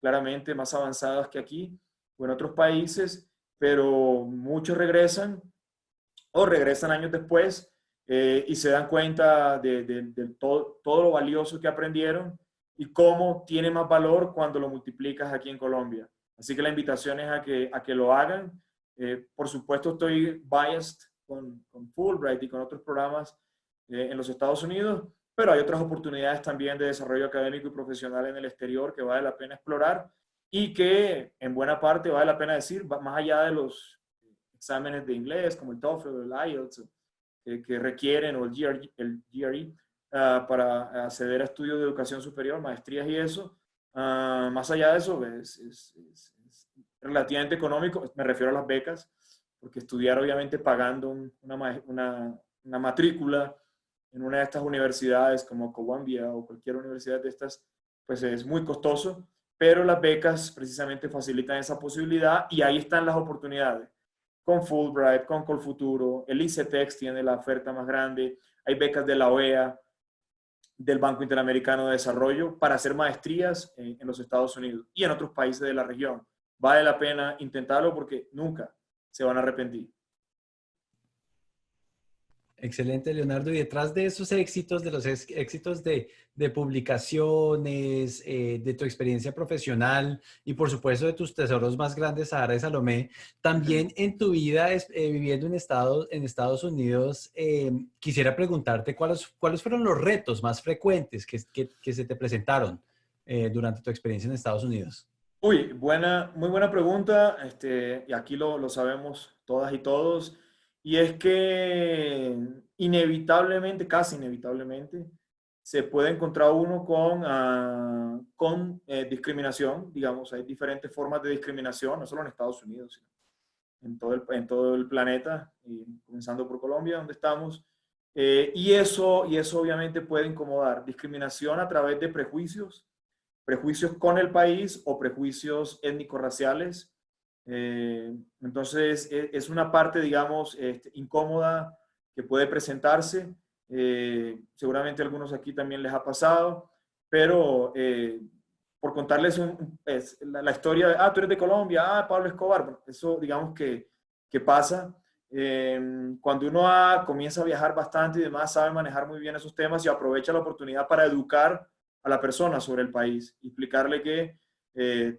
claramente más avanzadas que aquí o en otros países, pero muchos regresan o regresan años después y se dan cuenta de todo lo valioso que aprendieron y cómo tiene más valor cuando lo multiplicas aquí en Colombia. Así que la invitación es a que lo hagan. Por supuesto, estoy biased con Fulbright y con otros programas en los Estados Unidos, pero hay otras oportunidades también de desarrollo académico y profesional en el exterior que vale la pena explorar y que en buena parte vale la pena decir, más allá de los exámenes de inglés como el TOEFL o el IELTS que requieren, o el GRE para acceder a estudios de educación superior, maestrías y eso. Más allá de eso, es relativamente económico, me refiero a las becas, porque estudiar obviamente pagando una matrícula en una de estas universidades como Columbia o cualquier universidad de estas, pues es muy costoso, pero las becas precisamente facilitan esa posibilidad y ahí están las oportunidades. Con Fulbright, con Colfuturo, el ICETEX tiene la oferta más grande, hay becas de la OEA, del Banco Interamericano de Desarrollo para hacer maestrías en los Estados Unidos y en otros países de la región. Vale la pena intentarlo porque nunca se van a arrepentir. Excelente, Leonardo. Y detrás de esos éxitos, de los éxitos de publicaciones, de tu experiencia profesional y por supuesto de tus tesoros más grandes, Sahara y Salomé, también en tu vida viviendo en Estados Unidos, quisiera preguntarte cuáles fueron los retos más frecuentes que se te presentaron durante tu experiencia en Estados Unidos. Uy, muy buena pregunta. Y aquí lo sabemos todas y todos. Y es que inevitablemente, casi inevitablemente, se puede encontrar uno con discriminación. Digamos, hay diferentes formas de discriminación, no solo en Estados Unidos, sino en todo el planeta, y comenzando por Colombia, donde estamos. Y eso obviamente puede incomodar. Discriminación a través de prejuicios con el país o prejuicios étnico-raciales. Entonces, es una parte, digamos, incómoda que puede presentarse. Seguramente a algunos aquí también les ha pasado, pero por contarles la historia de, tú eres de Colombia, Pablo Escobar, bueno, eso digamos que pasa. Cuando uno comienza a viajar bastante y demás, sabe manejar muy bien esos temas y aprovecha la oportunidad para educar a la persona sobre el país, explicarle que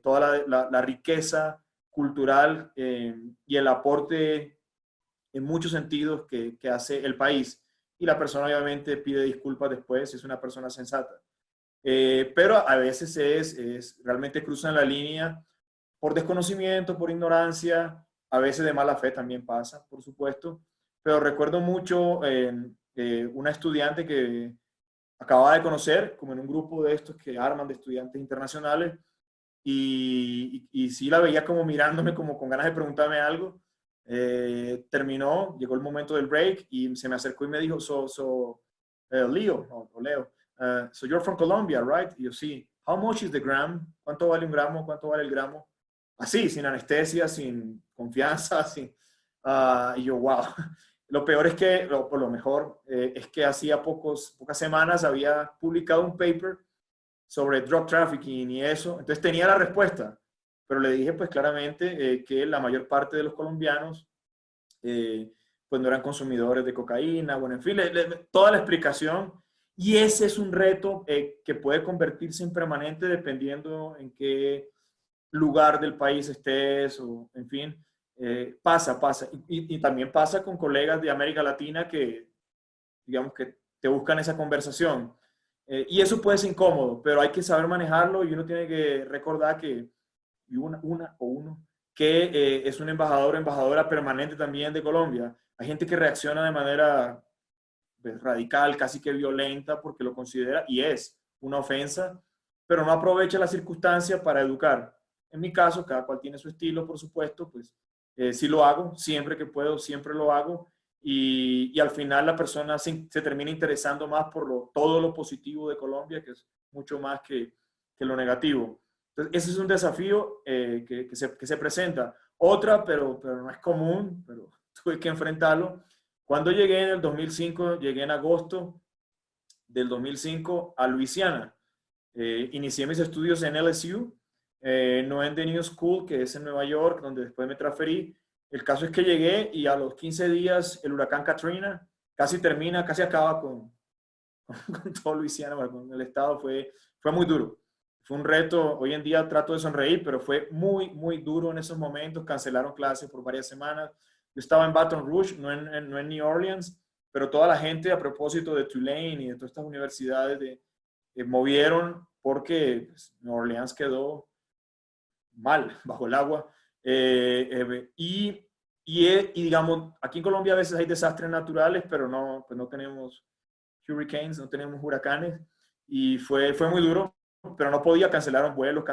toda la riqueza cultural y el aporte en muchos sentidos que hace el país. Y la persona obviamente pide disculpas después, es una persona sensata. Pero a veces realmente cruzan la línea por desconocimiento, por ignorancia, a veces de mala fe también pasa, por supuesto. Pero recuerdo mucho una estudiante que acababa de conocer, como en un grupo de estos que arman de estudiantes internacionales, y sí la veía como mirándome como con ganas de preguntarme algo. Terminó, llegó el momento del break y se me acercó y me dijo, Leo, so you're from Colombia, right? Y yo, sí. How much is the gram? ¿Cuánto vale un gramo? ¿Cuánto vale el gramo? así, sin anestesia, sin confianza, sin, y yo, wow. Lo peor es que, por lo mejor, es que hacía pocas semanas había publicado un paper sobre drug trafficking y eso, entonces tenía la respuesta, pero le dije pues claramente que la mayor parte de los colombianos pues no eran consumidores de cocaína, bueno, en fin, toda la explicación, y ese es un reto que puede convertirse en permanente dependiendo en qué lugar del país estés, o en fin, pasa. Y también pasa con colegas de América Latina que, digamos, que te buscan esa conversación. Y eso puede ser incómodo, pero hay que saber manejarlo y uno tiene que recordar que uno que es un embajador o embajadora permanente también de Colombia. Hay gente que reacciona de manera pues, radical, casi que violenta, porque lo considera y es una ofensa, pero no aprovecha la circunstancia para educar. En mi caso, cada cual tiene su estilo, por supuesto, pues sí lo hago, siempre que puedo, siempre lo hago. Y al final la persona se termina interesando más por todo lo positivo de Colombia, que es mucho más que lo negativo. Entonces, ese es un desafío que se presenta. Otra, pero no es común, pero tuve que enfrentarlo. Cuando llegué en el 2005, llegué en agosto del 2005 a Luisiana. Inicié mis estudios en LSU, no en The New School, que es en Nueva York, donde después me transferí. El caso es que llegué y a los 15 días el huracán Katrina casi acaba con todo Luisiana, con el estado. Fue muy duro. Fue un reto. Hoy en día trato de sonreír, pero fue muy duro en esos momentos. Cancelaron clases por varias semanas. Yo estaba en Baton Rouge, no en New Orleans, pero toda la gente, a propósito de Tulane y de todas estas universidades, movieron porque pues, New Orleans quedó mal, bajo el agua. Y digamos, aquí en Colombia a veces hay desastres naturales, pero pues no tenemos hurricanes, no tenemos huracanes. Y fue muy duro, pero no podía, cancelaron vuelos,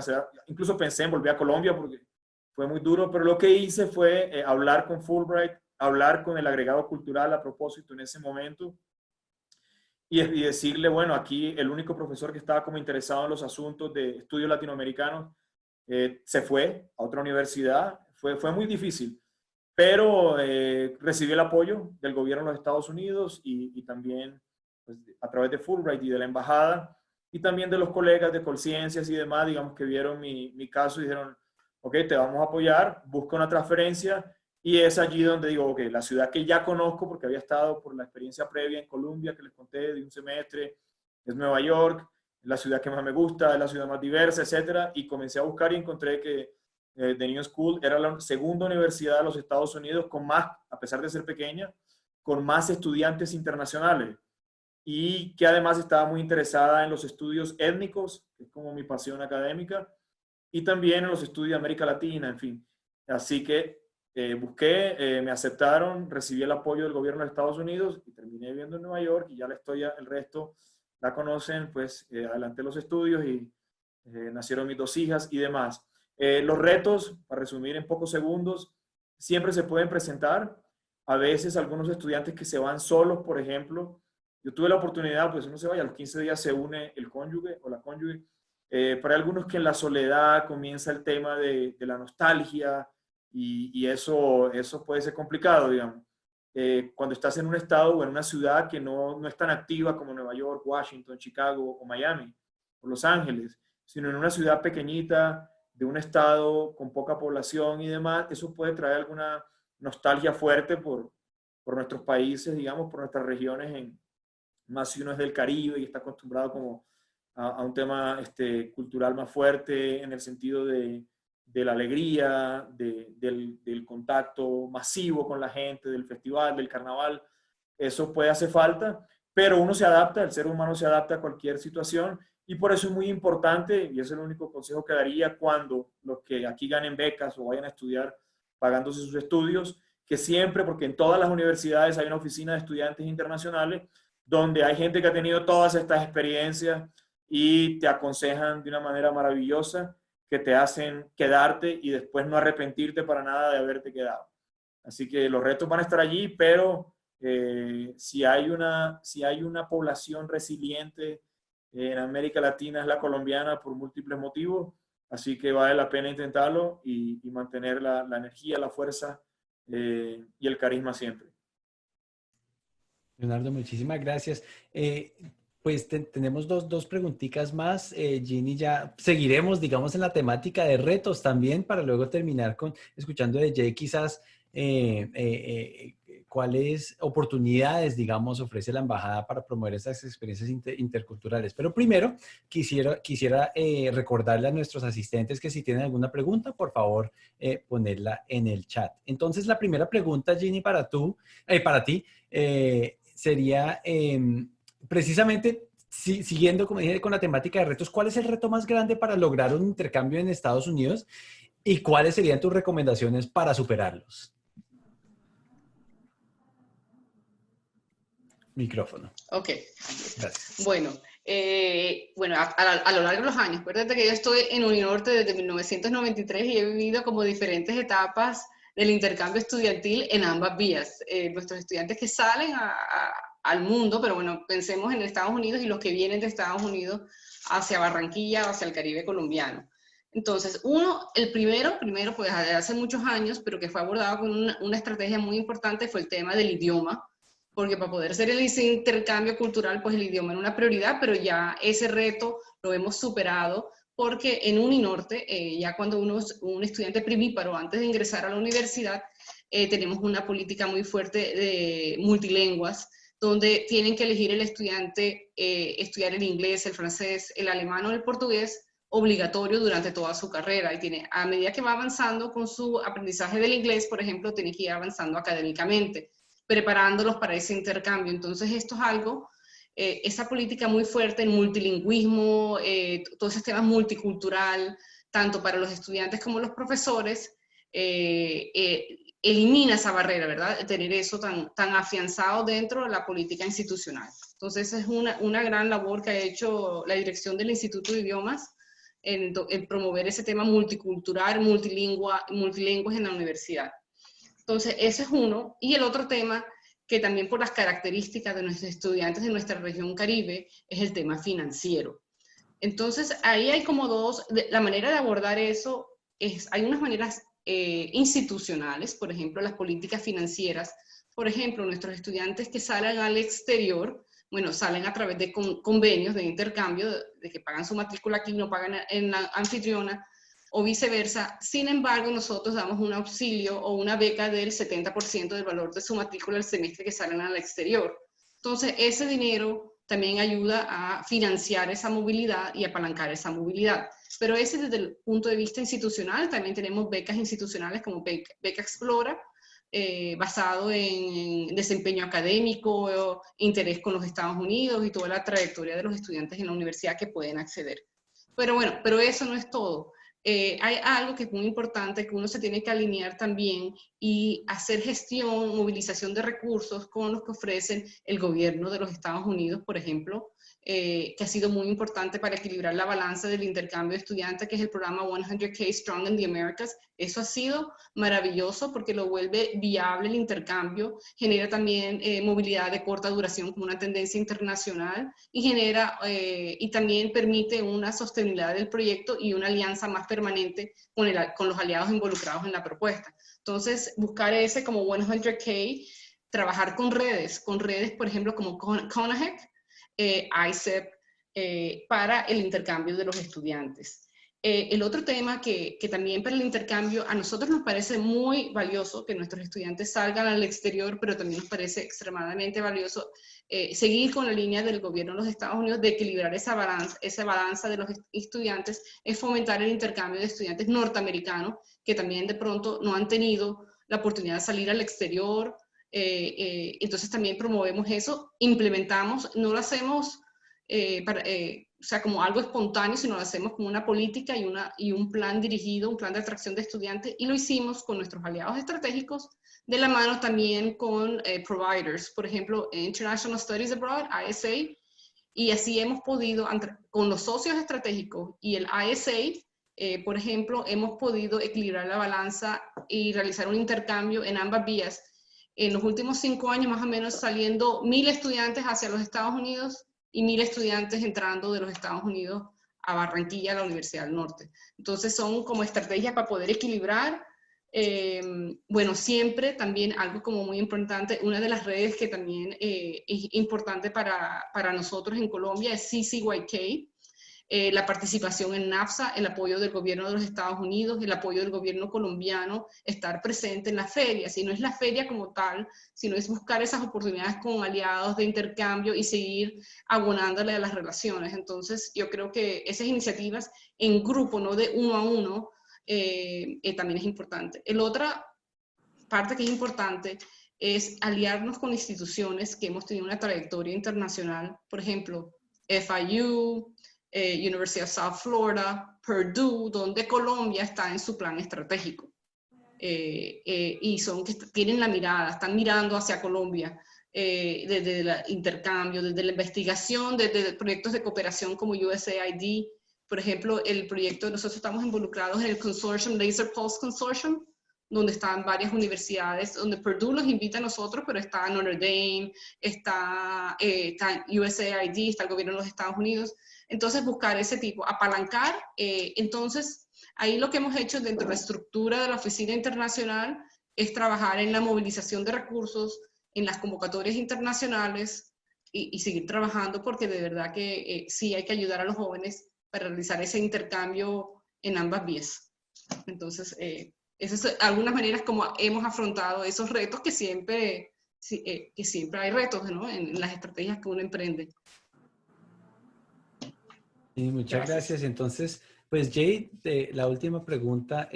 incluso pensé en volver a Colombia porque fue muy duro, pero lo que hice fue hablar con Fulbright, hablar con el agregado cultural a propósito en ese momento y decirle, bueno, aquí el único profesor que estaba como interesado en los asuntos de estudios latinoamericanos se fue a otra universidad. Fue muy difícil, pero recibí el apoyo del gobierno de los Estados Unidos y también pues, a través de Fulbright y de la embajada y también de los colegas de Colciencias y demás, digamos que vieron mi caso y dijeron, ok, te vamos a apoyar, busca una transferencia. Y es allí donde digo, ok, la ciudad que ya conozco porque había estado por la experiencia previa en Colombia que les conté de un semestre, es Nueva York, es la ciudad que más me gusta, es la ciudad más diversa, etcétera. Y comencé a buscar y encontré que The New School era la segunda universidad de los Estados Unidos con más, a pesar de ser pequeña, con más estudiantes internacionales. Y que además estaba muy interesada en los estudios étnicos, que es como mi pasión académica, y también en los estudios de América Latina, en fin. Así que busqué, me aceptaron, recibí el apoyo del gobierno de Estados Unidos y terminé viviendo en Nueva York y ya la historia, el resto la conocen, pues adelanté los estudios y nacieron mis 2 hijas y demás. Los retos, para resumir en pocos segundos, siempre se pueden presentar. A veces algunos estudiantes que se van solos, por ejemplo, yo tuve la oportunidad, pues uno se vaya, a los 15 días se une el cónyuge o la cónyuge. Para algunos que en la soledad comienza el tema de la nostalgia y eso puede ser complicado, digamos. Cuando estás en un estado o en una ciudad que no es tan activa como Nueva York, Washington, Chicago o Miami o Los Ángeles, sino en una ciudad pequeñita de un estado con poca población y demás, eso puede traer alguna nostalgia fuerte por nuestros países, digamos, por nuestras regiones, más si uno es del Caribe y está acostumbrado como a un tema cultural más fuerte en el sentido de la alegría, del contacto masivo con la gente, del festival, del carnaval. Eso puede hacer falta, pero uno se adapta, el ser humano se adapta a cualquier situación y por eso es muy importante, y ese es el único consejo que daría cuando los que aquí ganen becas o vayan a estudiar pagándose sus estudios, que siempre, porque en todas las universidades hay una oficina de estudiantes internacionales donde hay gente que ha tenido todas estas experiencias y te aconsejan de una manera maravillosa que te hacen quedarte y después no arrepentirte para nada de haberte quedado. Así que los retos van a estar allí, pero si hay una población resiliente en América Latina es la colombiana por múltiples motivos Así que vale la pena intentarlo y mantener la energía, la fuerza y el carisma siempre. Leonardo, muchísimas gracias. Pues tenemos dos preguntitas más. Ginny, ya seguiremos, digamos, en la temática de retos también para luego terminar escuchando de Jay quizás cuáles oportunidades, digamos, ofrece la embajada para promover esas experiencias interculturales. Pero primero, quisiera recordarle a nuestros asistentes que si tienen alguna pregunta, por favor, ponerla en el chat. Entonces, la primera pregunta, Ginny, para ti, sería precisamente, siguiendo, como dije, con la temática de retos, ¿cuál es el reto más grande para lograr un intercambio en Estados Unidos y cuáles serían tus recomendaciones para superarlos? Micrófono. Ok. Gracias. Bueno, a lo largo de los años, acuérdate que yo estoy en Uninorte desde 1993 y he vivido como diferentes etapas del intercambio estudiantil en ambas vías. Nuestros estudiantes que salen al mundo, pero bueno, pensemos en Estados Unidos y los que vienen de Estados Unidos hacia Barranquilla o hacia el Caribe colombiano. Entonces, el primero, pues hace muchos años, pero que fue abordado con una estrategia muy importante, fue el tema del idioma, porque para poder hacer ese intercambio cultural, pues el idioma era una prioridad, pero ya ese reto lo hemos superado, porque en Uninorte, ya cuando un estudiante primíparo, antes de ingresar a la universidad, tenemos una política muy fuerte de multilingües, donde tienen que elegir el estudiante estudiar el inglés, el francés, el alemán o el portugués, obligatorio durante toda su carrera. Y a medida que va avanzando con su aprendizaje del inglés, por ejemplo, tiene que ir avanzando académicamente, preparándolos para ese intercambio. Entonces esto es algo, esa política muy fuerte en multilingüismo, todo ese tema multicultural, tanto para los estudiantes como los profesores, elimina esa barrera, ¿verdad? Tener eso tan afianzado dentro de la política institucional. Entonces es una gran labor que ha hecho la dirección del Instituto de Idiomas en promover ese tema multicultural, multilingües en la universidad. Entonces, ese es uno. Y el otro tema, que también por las características de nuestros estudiantes de nuestra región Caribe, es el tema financiero. Entonces, ahí hay como la manera de abordar eso hay unas maneras institucionales, por ejemplo, las políticas financieras. Por ejemplo, nuestros estudiantes que salen al exterior, bueno, salen a través de convenios de intercambio, de que pagan su matrícula aquí, no pagan en la anfitriona, o viceversa. Sin embargo, nosotros damos un auxilio o una beca del 70% del valor de su matrícula el semestre que salen al exterior. Entonces, ese dinero también ayuda a financiar esa movilidad y apalancar esa movilidad. Pero ese desde el punto de vista institucional, también tenemos becas institucionales como Beca Explora, basado en desempeño académico, interés con los Estados Unidos y toda la trayectoria de los estudiantes en la universidad que pueden acceder. Pero bueno, pero eso no es todo. Hay algo que es muy importante, que uno se tiene que alinear también y hacer gestión, movilización de recursos con los que ofrecen el gobierno de los Estados Unidos, por ejemplo, que ha sido muy importante para equilibrar la balanza del intercambio de estudiantes, que es el programa 100K Strong in the Americas. Eso ha sido maravilloso porque lo vuelve viable el intercambio, genera también movilidad de corta duración como una tendencia internacional y también permite una sostenibilidad del proyecto y una alianza más permanente con los aliados involucrados en la propuesta. Entonces, buscar ese como 100K, trabajar con redes, por ejemplo, como CONAHEC, ICEP, para el intercambio de los estudiantes. El otro tema que también para el intercambio a nosotros nos parece muy valioso que nuestros estudiantes salgan al exterior, pero también nos parece extremadamente valioso seguir con la línea del gobierno de los Estados Unidos de equilibrar esa balanza de los estudiantes, es fomentar el intercambio de estudiantes norteamericanos que también de pronto no han tenido la oportunidad de salir al exterior. Entonces también promovemos eso, implementamos, no lo hacemos o sea, como algo espontáneo, sino lo hacemos como una política y un plan dirigido, un plan de atracción de estudiantes, y lo hicimos con nuestros aliados estratégicos, de la mano también con providers, por ejemplo, International Studies Abroad, ISA, y así hemos podido, con los socios estratégicos y el ISA, por ejemplo, hemos podido equilibrar la balanza y realizar un intercambio en ambas vías. En los últimos 5 años, más o menos, saliendo 1000 estudiantes hacia los Estados Unidos y 1000 estudiantes entrando de los Estados Unidos a Barranquilla, a la Universidad del Norte. Entonces son como estrategias para poder equilibrar. Bueno, siempre también algo como muy importante, una de las redes que también es importante para nosotros en Colombia es CCYK, la participación en NAFSA, el apoyo del gobierno de los Estados Unidos, el apoyo del gobierno colombiano, estar presente en la feria. Si no es la feria como tal, sino es buscar esas oportunidades con aliados de intercambio y seguir abonándole a las relaciones. Entonces, yo creo que esas iniciativas en grupo, no de uno a uno, también es importante. La otra parte que es importante es aliarnos con instituciones que hemos tenido una trayectoria internacional, por ejemplo, FIU, University of South Florida, Purdue, donde Colombia está en su plan estratégico. Y son que tienen la mirada, están mirando hacia Colombia, desde el intercambio, desde la investigación, desde proyectos de cooperación como USAID. Por ejemplo, el proyecto, nosotros estamos involucrados en el consortium, Laser Pulse Consortium, donde están varias universidades, donde Purdue los invita a nosotros, pero está Notre Dame, está USAID, está el gobierno de los Estados Unidos. Entonces, buscar ese tipo, apalancar. Entonces, ahí lo que hemos hecho dentro de la estructura de la Oficina Internacional es trabajar en la movilización de recursos, en las convocatorias internacionales y seguir trabajando, porque de verdad que sí hay que ayudar a los jóvenes para realizar ese intercambio en ambas vías. Entonces, esas son algunas maneras como hemos afrontado esos retos que siempre hay retos, ¿no? En las estrategias que uno emprende. Sí, muchas gracias. Entonces, pues Jay, la última pregunta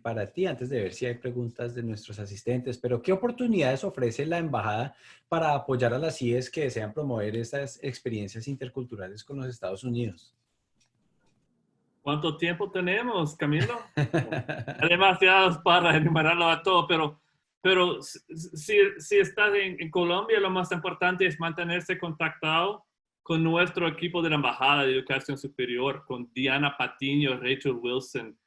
para ti, antes de ver si hay preguntas de nuestros asistentes, pero ¿qué oportunidades ofrece la embajada para apoyar a las CIES que desean promover estas experiencias interculturales con los Estados Unidos? ¿Cuánto tiempo tenemos, Camilo? Hay demasiados para enumerarlo a todo, pero si estás en Colombia, lo más importante es mantenerse contactado con nuestro equipo de la Embajada de Educación Superior, con Diana Patiño, Rachel Wilson.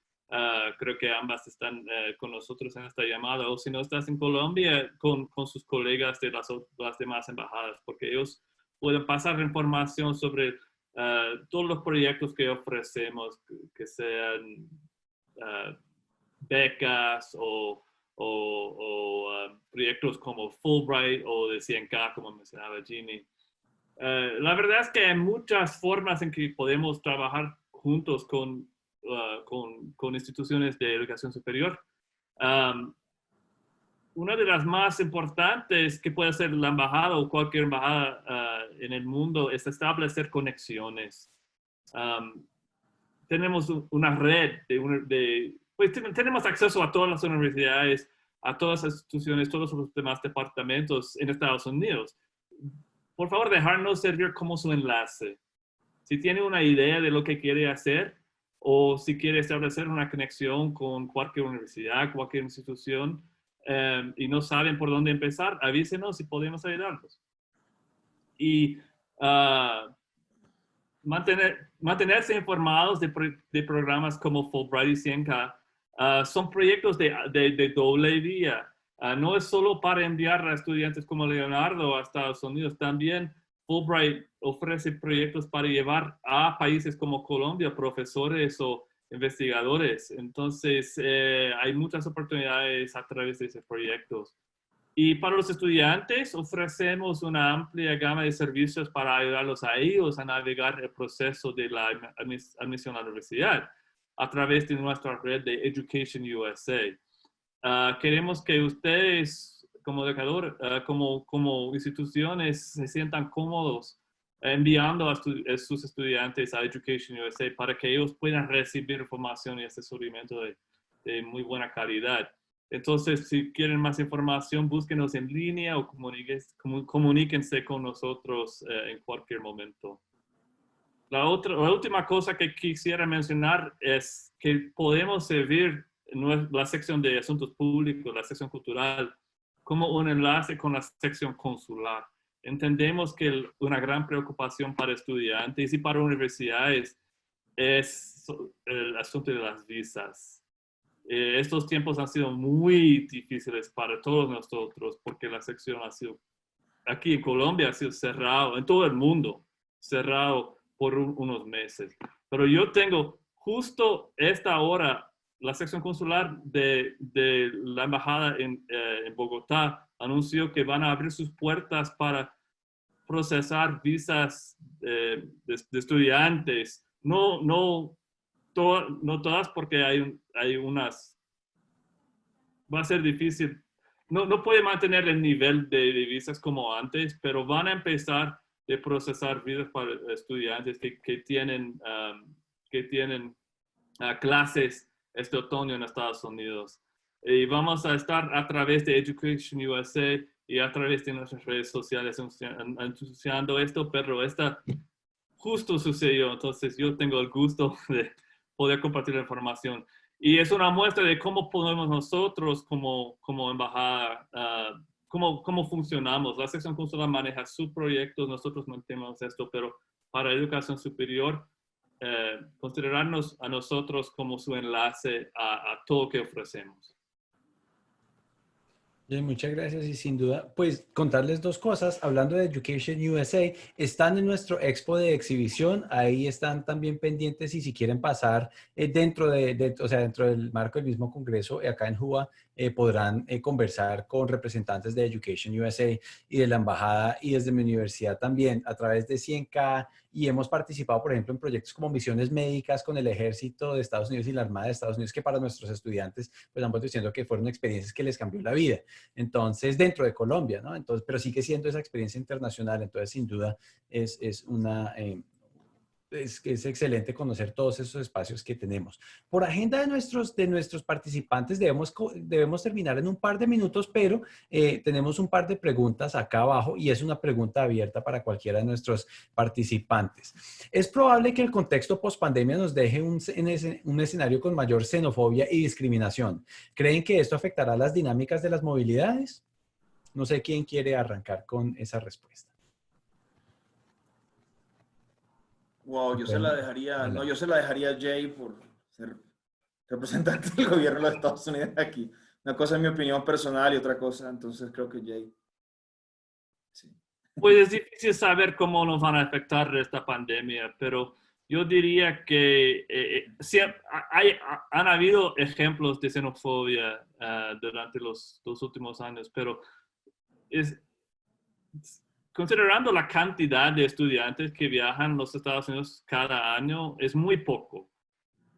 Creo que ambas están con nosotros en esta llamada. O si no estás en Colombia, con sus colegas de las demás embajadas, porque ellos pueden pasar información sobre todos los proyectos que ofrecemos, que sean becas o proyectos como Fulbright o de 100K, como mencionaba Ginny. La verdad es que hay muchas formas en que podemos trabajar juntos con instituciones de educación superior. Una de las más importantes que puede hacer la embajada o cualquier embajada en el mundo es establecer conexiones. Tenemos una red pues tenemos acceso a todas las universidades, a todas las instituciones, todos los demás departamentos en Estados Unidos. Por favor, dejarnos servir como su enlace. Si tiene una idea de lo que quiere hacer o si quiere establecer una conexión con cualquier universidad, cualquier institución, y no saben por dónde empezar, avísenos y podemos ayudarlos. Y mantenerse informados de programas como Fulbright y 100K. Son proyectos de doble vía. No es solo para enviar a estudiantes como Leonardo a Estados Unidos, también Fulbright ofrece proyectos para llevar a países como Colombia profesores o investigadores. Entonces, hay muchas oportunidades a través de esos proyectos. Y para los estudiantes ofrecemos una amplia gama de servicios para ayudarlos a ellos a navegar el proceso de la admisión a la universidad a través de nuestra red de Education USA. Queremos que ustedes, como educador, como instituciones, se sientan cómodos enviando a sus estudiantes a Education USA para que ellos puedan recibir información y asesoramiento de muy buena calidad. Entonces, si quieren más información, búsquenos en línea o comuníquense con nosotros en cualquier momento. La última cosa que quisiera mencionar es que podemos servir la sección de asuntos públicos, la sección cultural, como un enlace con la sección consular. Entendemos que una gran preocupación para estudiantes y para universidades es el asunto de las visas. Estos tiempos han sido muy difíciles para todos nosotros porque la sección ha sido, aquí en Colombia ha sido cerrado, en todo el mundo, cerrado por unos meses. Pero yo tengo justo esta hora, la sección consular de la embajada en Bogotá anunció que van a abrir sus puertas para procesar visas de estudiantes. No todas, porque hay unas, va a ser difícil. No puede mantener el nivel de visas como antes, pero van a empezar a procesar visas para estudiantes que tienen clases este otoño en Estados Unidos. Y vamos a estar a través de Education USA y a través de nuestras redes sociales anunciando esto, pero esta justo sucedió, entonces yo tengo el gusto de poder compartir la información. Y es una muestra de cómo podemos nosotros como embajada, cómo funcionamos. La sección consular maneja sus proyectos, nosotros mantenemos esto, pero para educación superior, considerarnos a nosotros como su enlace a todo lo que ofrecemos. Muchas gracias y sin duda, pues contarles dos cosas. Hablando de Education USA, están en nuestro expo de exhibición, ahí están también pendientes y si quieren pasar dentro dentro del marco del mismo congreso, acá en JUA, podrán conversar con representantes de Education USA y de la embajada y desde mi universidad también a través de 100K y hemos participado, por ejemplo, en proyectos como misiones médicas con el ejército de Estados Unidos y la Armada de Estados Unidos que para nuestros estudiantes pues han vuelto diciendo que fueron experiencias que les cambió la vida. Entonces, dentro de Colombia, ¿no? Entonces, pero sigue siendo esa experiencia internacional. Entonces, sin duda, es excelente conocer todos esos espacios que tenemos. Por agenda de nuestros participantes debemos terminar en un par de minutos, pero tenemos un par de preguntas acá abajo y es una pregunta abierta para cualquiera de nuestros participantes. ¿Es probable que el contexto post-pandemia nos deje un escenario con mayor xenofobia y discriminación? ¿Creen que esto afectará las dinámicas de las movilidades? No sé quién quiere arrancar con esa respuesta. Wow, yo se la dejaría a Jay por ser representante del gobierno de los Estados Unidos aquí. Una cosa es mi opinión personal y otra cosa, entonces creo que Jay. Sí. Pues es difícil saber cómo nos van a afectar esta pandemia, pero yo diría que han habido ejemplos de xenofobia durante los últimos años, pero considerando la cantidad de estudiantes que viajan a los Estados Unidos cada año, es muy poco.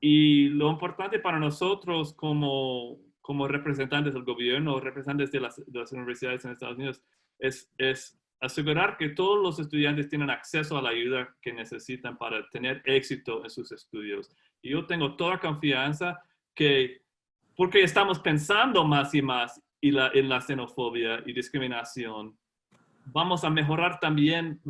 Y lo importante para nosotros como representantes del gobierno, representantes de las universidades en Estados Unidos, es asegurar que todos los estudiantes tienen acceso a la ayuda que necesitan para tener éxito en sus estudios. Y yo tengo toda confianza que, porque estamos pensando más y más en la xenofobia y discriminación, vamos a mejorar también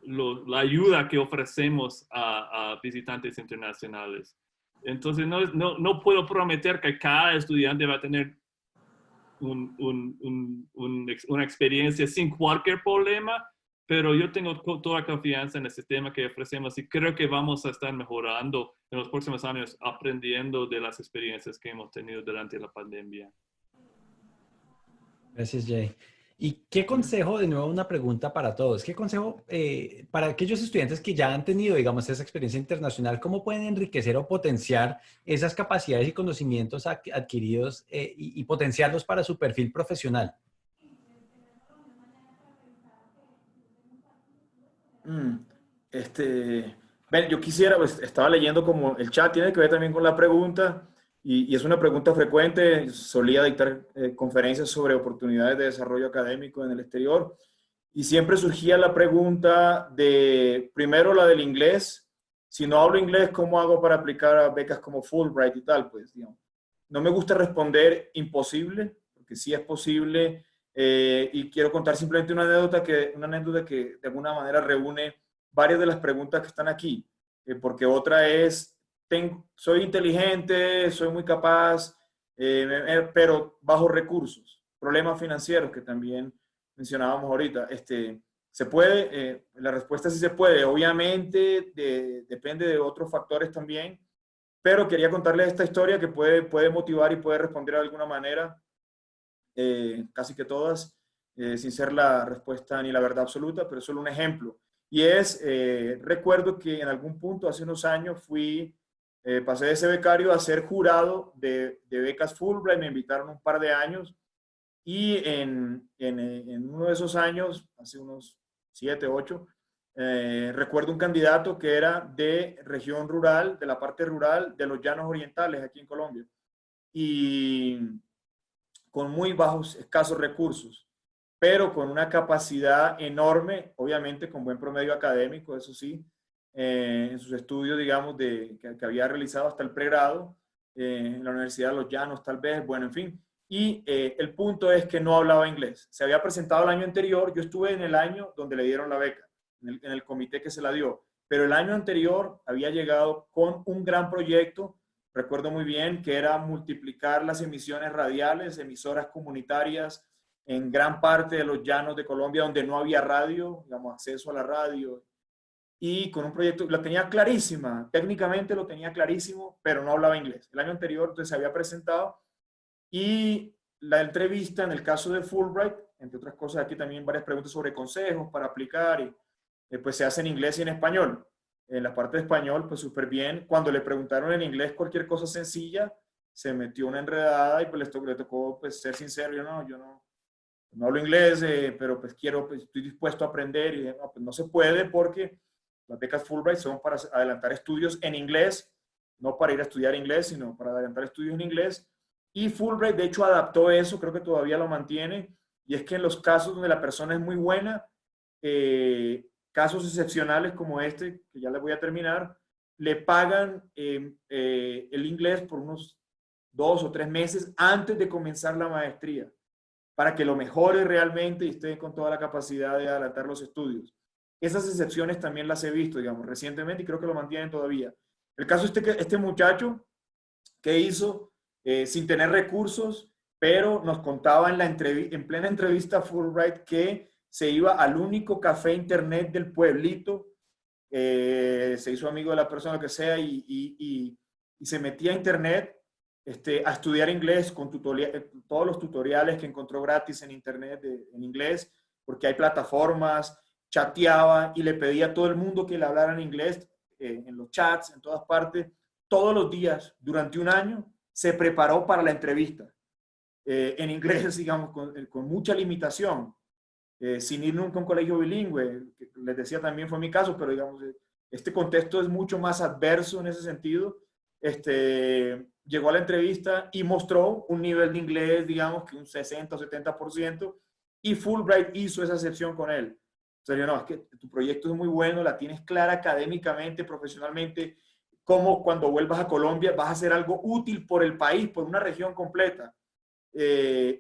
la ayuda que ofrecemos a visitantes internacionales. Entonces, no puedo prometer que cada estudiante va a tener una experiencia sin cualquier problema, pero yo tengo toda confianza en el sistema que ofrecemos y creo que vamos a estar mejorando en los próximos años, aprendiendo de las experiencias que hemos tenido durante la pandemia. Gracias, Jay. ¿Y qué consejo, de nuevo una pregunta para todos, qué consejo para aquellos estudiantes que ya han tenido, digamos, esa experiencia internacional, cómo pueden enriquecer o potenciar esas capacidades y conocimientos adquiridos y potenciarlos para su perfil profesional? Yo quisiera, pues, estaba leyendo como el chat tiene que ver también con la pregunta. Y es una pregunta frecuente. Solía dictar conferencias sobre oportunidades de desarrollo académico en el exterior. Y siempre surgía la pregunta de, primero la del inglés. Si no hablo inglés, ¿cómo hago para aplicar a becas como Fulbright y tal? Pues, digamos, no me gusta responder imposible, porque sí es posible. Y quiero contar simplemente una anécdota que de alguna manera reúne varias de las preguntas que están aquí. Porque otra es, soy inteligente, soy muy capaz, pero bajo recursos, problemas financieros que también mencionábamos ahorita. ¿Se puede? La respuesta es sí se puede. Obviamente depende de otros factores también, pero quería contarles esta historia que puede motivar y puede responder de alguna manera, casi que todas, sin ser la respuesta ni la verdad absoluta, pero es solo un ejemplo. Y recuerdo que en algún punto, hace unos años, pasé de ser becario a ser jurado de becas Fulbright, me invitaron un par de años, y en uno de esos años, hace unos 7, 8, recuerdo un candidato que era de región rural, de la parte rural de los Llanos Orientales, aquí en Colombia, y con muy bajos, escasos recursos, pero con una capacidad enorme, obviamente con buen promedio académico, eso sí, en sus estudios, digamos, que había realizado hasta el pregrado, en la Universidad de Los Llanos, tal vez, bueno, en fin. Y el punto es que no hablaba inglés. Se había presentado el año anterior, yo estuve en el año donde le dieron la beca, en el comité que se la dio, pero el año anterior había llegado con un gran proyecto, recuerdo muy bien, que era multiplicar las emisiones radiales, emisoras comunitarias, en gran parte de los llanos de Colombia donde no había radio, digamos, acceso a la radio, y con un proyecto, lo tenía clarísima, técnicamente lo tenía clarísimo, pero no hablaba inglés. El año anterior entonces se había presentado, y la entrevista en el caso de Fulbright, entre otras cosas, aquí también varias preguntas sobre consejos para aplicar, y pues se hace en inglés y en español. En la parte de español, pues súper bien. Cuando le preguntaron en inglés cualquier cosa sencilla, se metió una enredada y pues le tocó pues ser sincero, yo no hablo inglés, pero pues estoy dispuesto a aprender, y dije, no, pues no se puede porque las becas Fulbright son para adelantar estudios en inglés, no para ir a estudiar inglés, sino para adelantar estudios en inglés. Y Fulbright, de hecho, adaptó eso, creo que todavía lo mantiene, y es que en los casos donde la persona es muy buena, casos excepcionales como este, que ya les voy a terminar, le pagan el inglés por unos 2 o 3 meses antes de comenzar la maestría, para que lo mejore realmente y esté con toda la capacidad de adelantar los estudios. Esas excepciones también las he visto, digamos, recientemente, y creo que lo mantienen todavía. El caso este muchacho que hizo sin tener recursos, pero nos contaba en plena entrevista Fulbright que se iba al único café internet del pueblito, se hizo amigo de la persona que sea y se metía a internet a estudiar inglés con todos los tutoriales que encontró gratis en internet en inglés, porque hay plataformas, chateaba y le pedía a todo el mundo que le hablara en inglés, en los chats, en todas partes, todos los días, durante un año, se preparó para la entrevista en inglés, digamos, con mucha limitación, sin ir nunca a un colegio bilingüe, que les decía también fue mi caso, pero digamos, este contexto es mucho más adverso en ese sentido. Llegó a la entrevista y mostró un nivel de inglés, digamos, que un 60 o 70%, y Fulbright hizo esa excepción con él. O sea, no, es que tu proyecto es muy bueno, la tienes clara académicamente, profesionalmente, como cuando vuelvas a Colombia vas a hacer algo útil por el país, por una región completa.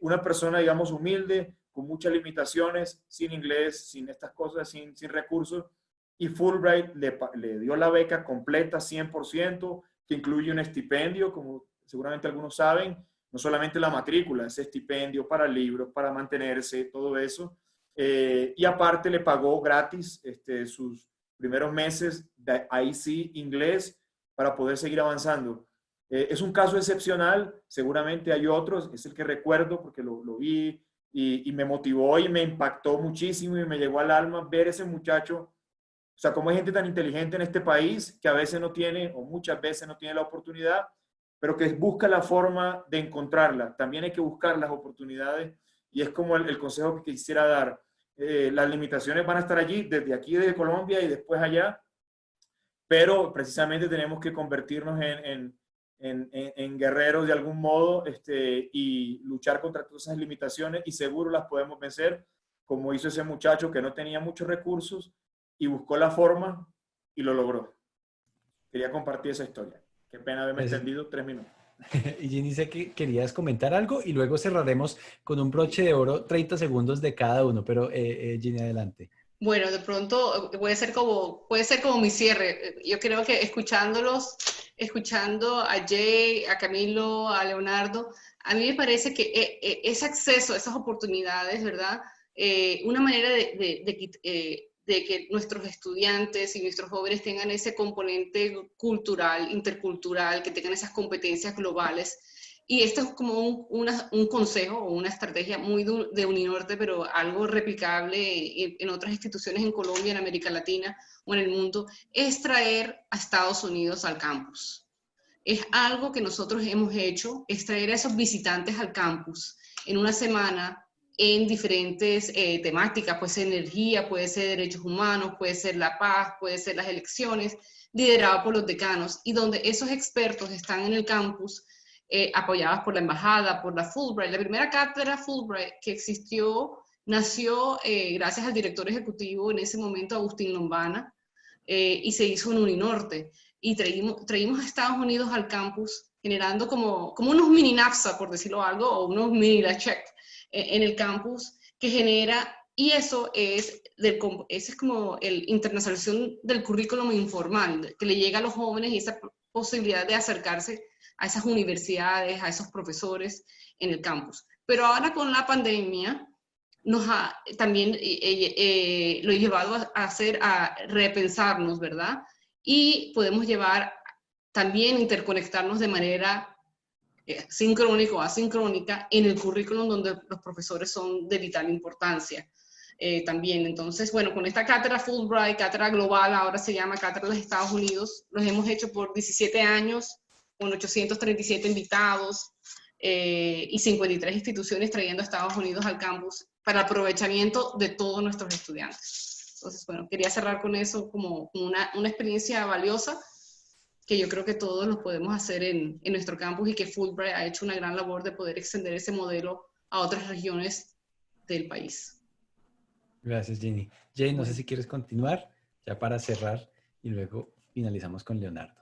Una persona, digamos, humilde, con muchas limitaciones, sin inglés, sin estas cosas, sin recursos, y Fulbright le dio la beca completa, 100%, que incluye un estipendio, como seguramente algunos saben, no solamente la matrícula, ese estipendio para libros, para mantenerse, todo eso. Y aparte le pagó gratis sus primeros meses de IC inglés para poder seguir avanzando. Es un caso excepcional, seguramente hay otros, es el que recuerdo porque lo vi y me motivó y me impactó muchísimo y me llegó al alma ver ese muchacho. O sea, cómo hay gente tan inteligente en este país que a veces no tiene, o muchas veces no tiene la oportunidad, pero que busca la forma de encontrarla. También hay que buscar las oportunidades y es como el consejo que quisiera dar. Las limitaciones van a estar allí, desde aquí, desde Colombia y después allá, pero precisamente tenemos que convertirnos en guerreros de algún modo y luchar contra todas esas limitaciones y seguro las podemos vencer, como hizo ese muchacho que no tenía muchos recursos y buscó la forma y lo logró. Quería compartir esa historia. Qué pena haberme extendido 3 minutos. Y Ginny, dice que querías comentar algo y luego cerraremos con un broche de oro, 30 segundos de cada uno, pero Ginny, adelante. Bueno, de pronto puede ser como mi cierre. Yo creo que escuchando a Jay, a Camilo, a Leonardo, a mí me parece que ese acceso a esas oportunidades, ¿verdad? Una manera de que nuestros estudiantes y nuestros jóvenes tengan ese componente cultural, intercultural, que tengan esas competencias globales, Y esto es como un consejo o una estrategia muy de Uninorte, pero algo replicable en otras instituciones en Colombia, en América Latina o en el mundo, es traer a Estados Unidos al campus. Es algo que nosotros hemos hecho, es traer a esos visitantes al campus en una semana en diferentes temáticas, puede ser energía, puede ser derechos humanos, puede ser la paz, puede ser las elecciones, liderado por los decanos, y donde esos expertos están en el campus, apoyadas por la embajada, por la Fulbright. La primera cátedra Fulbright que existió nació gracias al director ejecutivo en ese momento, Agustín Lombana, y se hizo en Uninorte. Y traímos a Estados Unidos al campus, generando como unos mini NAFSA, por decirlo algo, o unos mini LACHEC en el campus, que genera, y eso es como el internacionalización del currículum informal, que le llega a los jóvenes y esa posibilidad de acercarse a esas universidades, a esos profesores en el campus. Pero ahora con la pandemia, también lo he llevado a repensarnos, ¿verdad? Y podemos también interconectarnos de manera sincrónica o asincrónica en el currículum donde los profesores son de vital importancia. También, entonces, bueno, con esta cátedra Fulbright, cátedra global, ahora se llama Cátedra de los Estados Unidos, los hemos hecho por 17 años, con 837 invitados y 53 instituciones trayendo a Estados Unidos al campus para aprovechamiento de todos nuestros estudiantes. Entonces, bueno, quería cerrar con eso como una experiencia valiosa que yo creo que todos lo podemos hacer en nuestro campus y que Fulbright ha hecho una gran labor de poder extender ese modelo a otras regiones del país. Gracias, Ginny. Jay, no sé si quieres continuar ya para cerrar y luego finalizamos con Leonardo.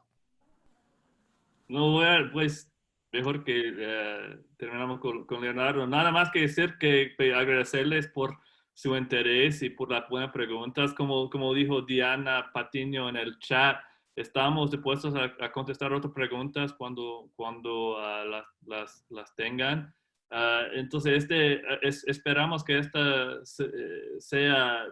No, pues mejor que terminamos con Leonardo. Nada más que decir que agradecerles por su interés y por las buenas preguntas. Como dijo Diana Patiño en el chat, estamos dispuestos a contestar otras preguntas cuando las tengan. Entonces, esperamos que esta sea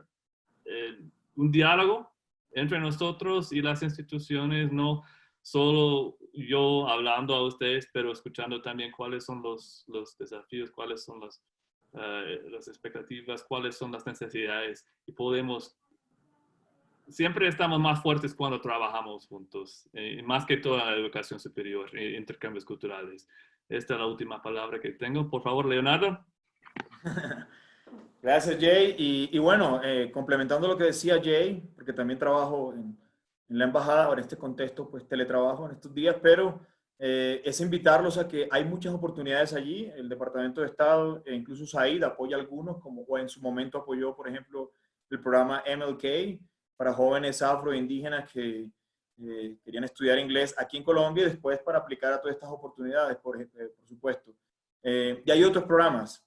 un diálogo entre nosotros y las instituciones, no solo yo hablando a ustedes, pero escuchando también cuáles son los desafíos, cuáles son las expectativas, cuáles son las necesidades. Y siempre estamos más fuertes cuando trabajamos juntos, más que toda la educación superior, intercambios culturales. Esta es la última palabra que tengo. Por favor, Leonardo. Gracias, Jay. Y bueno, complementando lo que decía Jay, porque también trabajo en la embajada, ahora en este contexto, pues teletrabajo en estos días, pero es invitarlos a que hay muchas oportunidades allí. El Departamento de Estado, e incluso SAID, apoya algunos, o en su momento apoyó, por ejemplo, el programa MLK para jóvenes afroindígenas que querían estudiar inglés aquí en Colombia y después para aplicar a todas estas oportunidades, por supuesto. Y hay otros programas.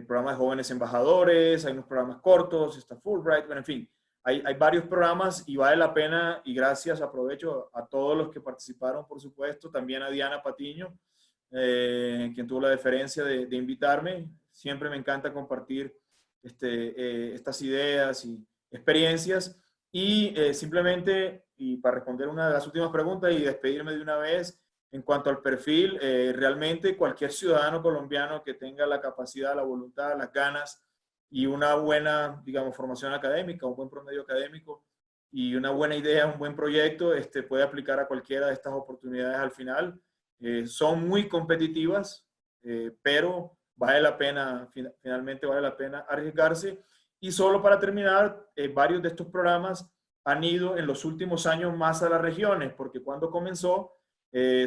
Programas de jóvenes embajadores, hay unos programas cortos, está Fulbright, bueno, en fin, hay varios programas y vale la pena, y gracias, aprovecho a todos los que participaron, por supuesto, también a Diana Patiño, quien tuvo la deferencia de invitarme. Siempre me encanta compartir estas ideas y experiencias, y simplemente, y para responder una de las últimas preguntas y despedirme de una vez, en cuanto al perfil, realmente cualquier ciudadano colombiano que tenga la capacidad, la voluntad, las ganas y una buena, digamos, formación académica, un buen promedio académico y una buena idea, un buen proyecto, puede aplicar a cualquiera de estas oportunidades al final. Son muy competitivas, pero vale la pena, finalmente vale la pena arriesgarse. Y solo para terminar, varios de estos programas han ido en los últimos años más a las regiones, porque cuando comenzó,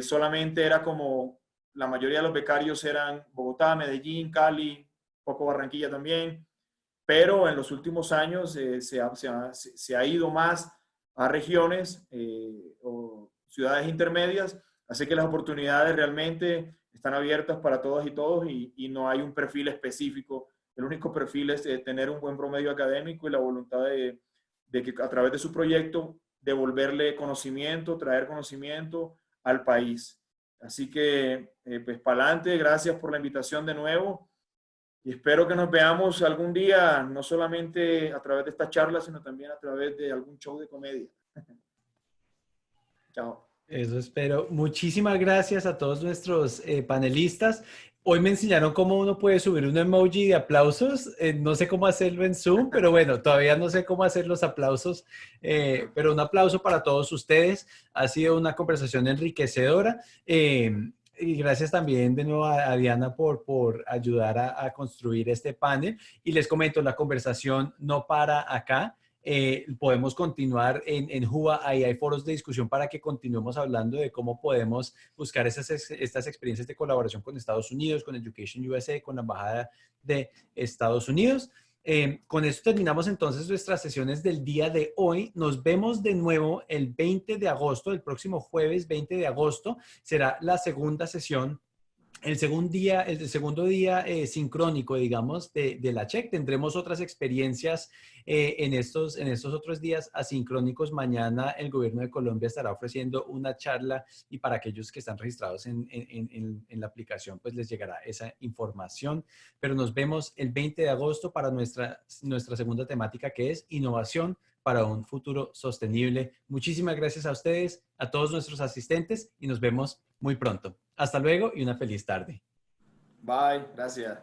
solamente era como la mayoría de los becarios eran Bogotá, Medellín, Cali, poco Barranquilla también, pero en los últimos años se ha ido más a regiones o ciudades intermedias, así que las oportunidades realmente están abiertas para todas y todos y no hay un perfil específico. El único perfil es tener un buen promedio académico y la voluntad de que a través de su proyecto devolverle conocimiento, traer conocimiento al país. Así que, pues, para adelante. Gracias por la invitación de nuevo y espero que nos veamos algún día, no solamente a través de esta charla, sino también a través de algún show de comedia. Chao. Eso espero. Muchísimas gracias a todos nuestros panelistas. Hoy me enseñaron cómo uno puede subir un emoji de aplausos. No sé cómo hacerlo en Zoom, pero bueno, todavía no sé cómo hacer los aplausos. Pero un aplauso para todos ustedes. Ha sido una conversación enriquecedora. Y gracias también de nuevo a Diana por ayudar a construir este panel. Y les comento, la conversación no para acá. Podemos continuar en Juba, ahí hay foros de discusión para que continuemos hablando de cómo podemos buscar estas experiencias de colaboración con Estados Unidos, con Education USA, con la Embajada de Estados Unidos. Con esto terminamos entonces nuestras sesiones del día de hoy. Nos vemos de nuevo el 20 de agosto, el próximo jueves 20 de agosto, será la segunda sesión. El segundo día sincrónico, digamos, de la CHEC. Tendremos otras experiencias en estos otros días asincrónicos. Mañana el gobierno de Colombia estará ofreciendo una charla y para aquellos que están registrados en la aplicación, pues les llegará esa información. Pero nos vemos el 20 de agosto para nuestra segunda temática, que es innovación para un futuro sostenible. Muchísimas gracias a ustedes, a todos nuestros asistentes y nos vemos muy pronto. Hasta luego y una feliz tarde. Bye, gracias.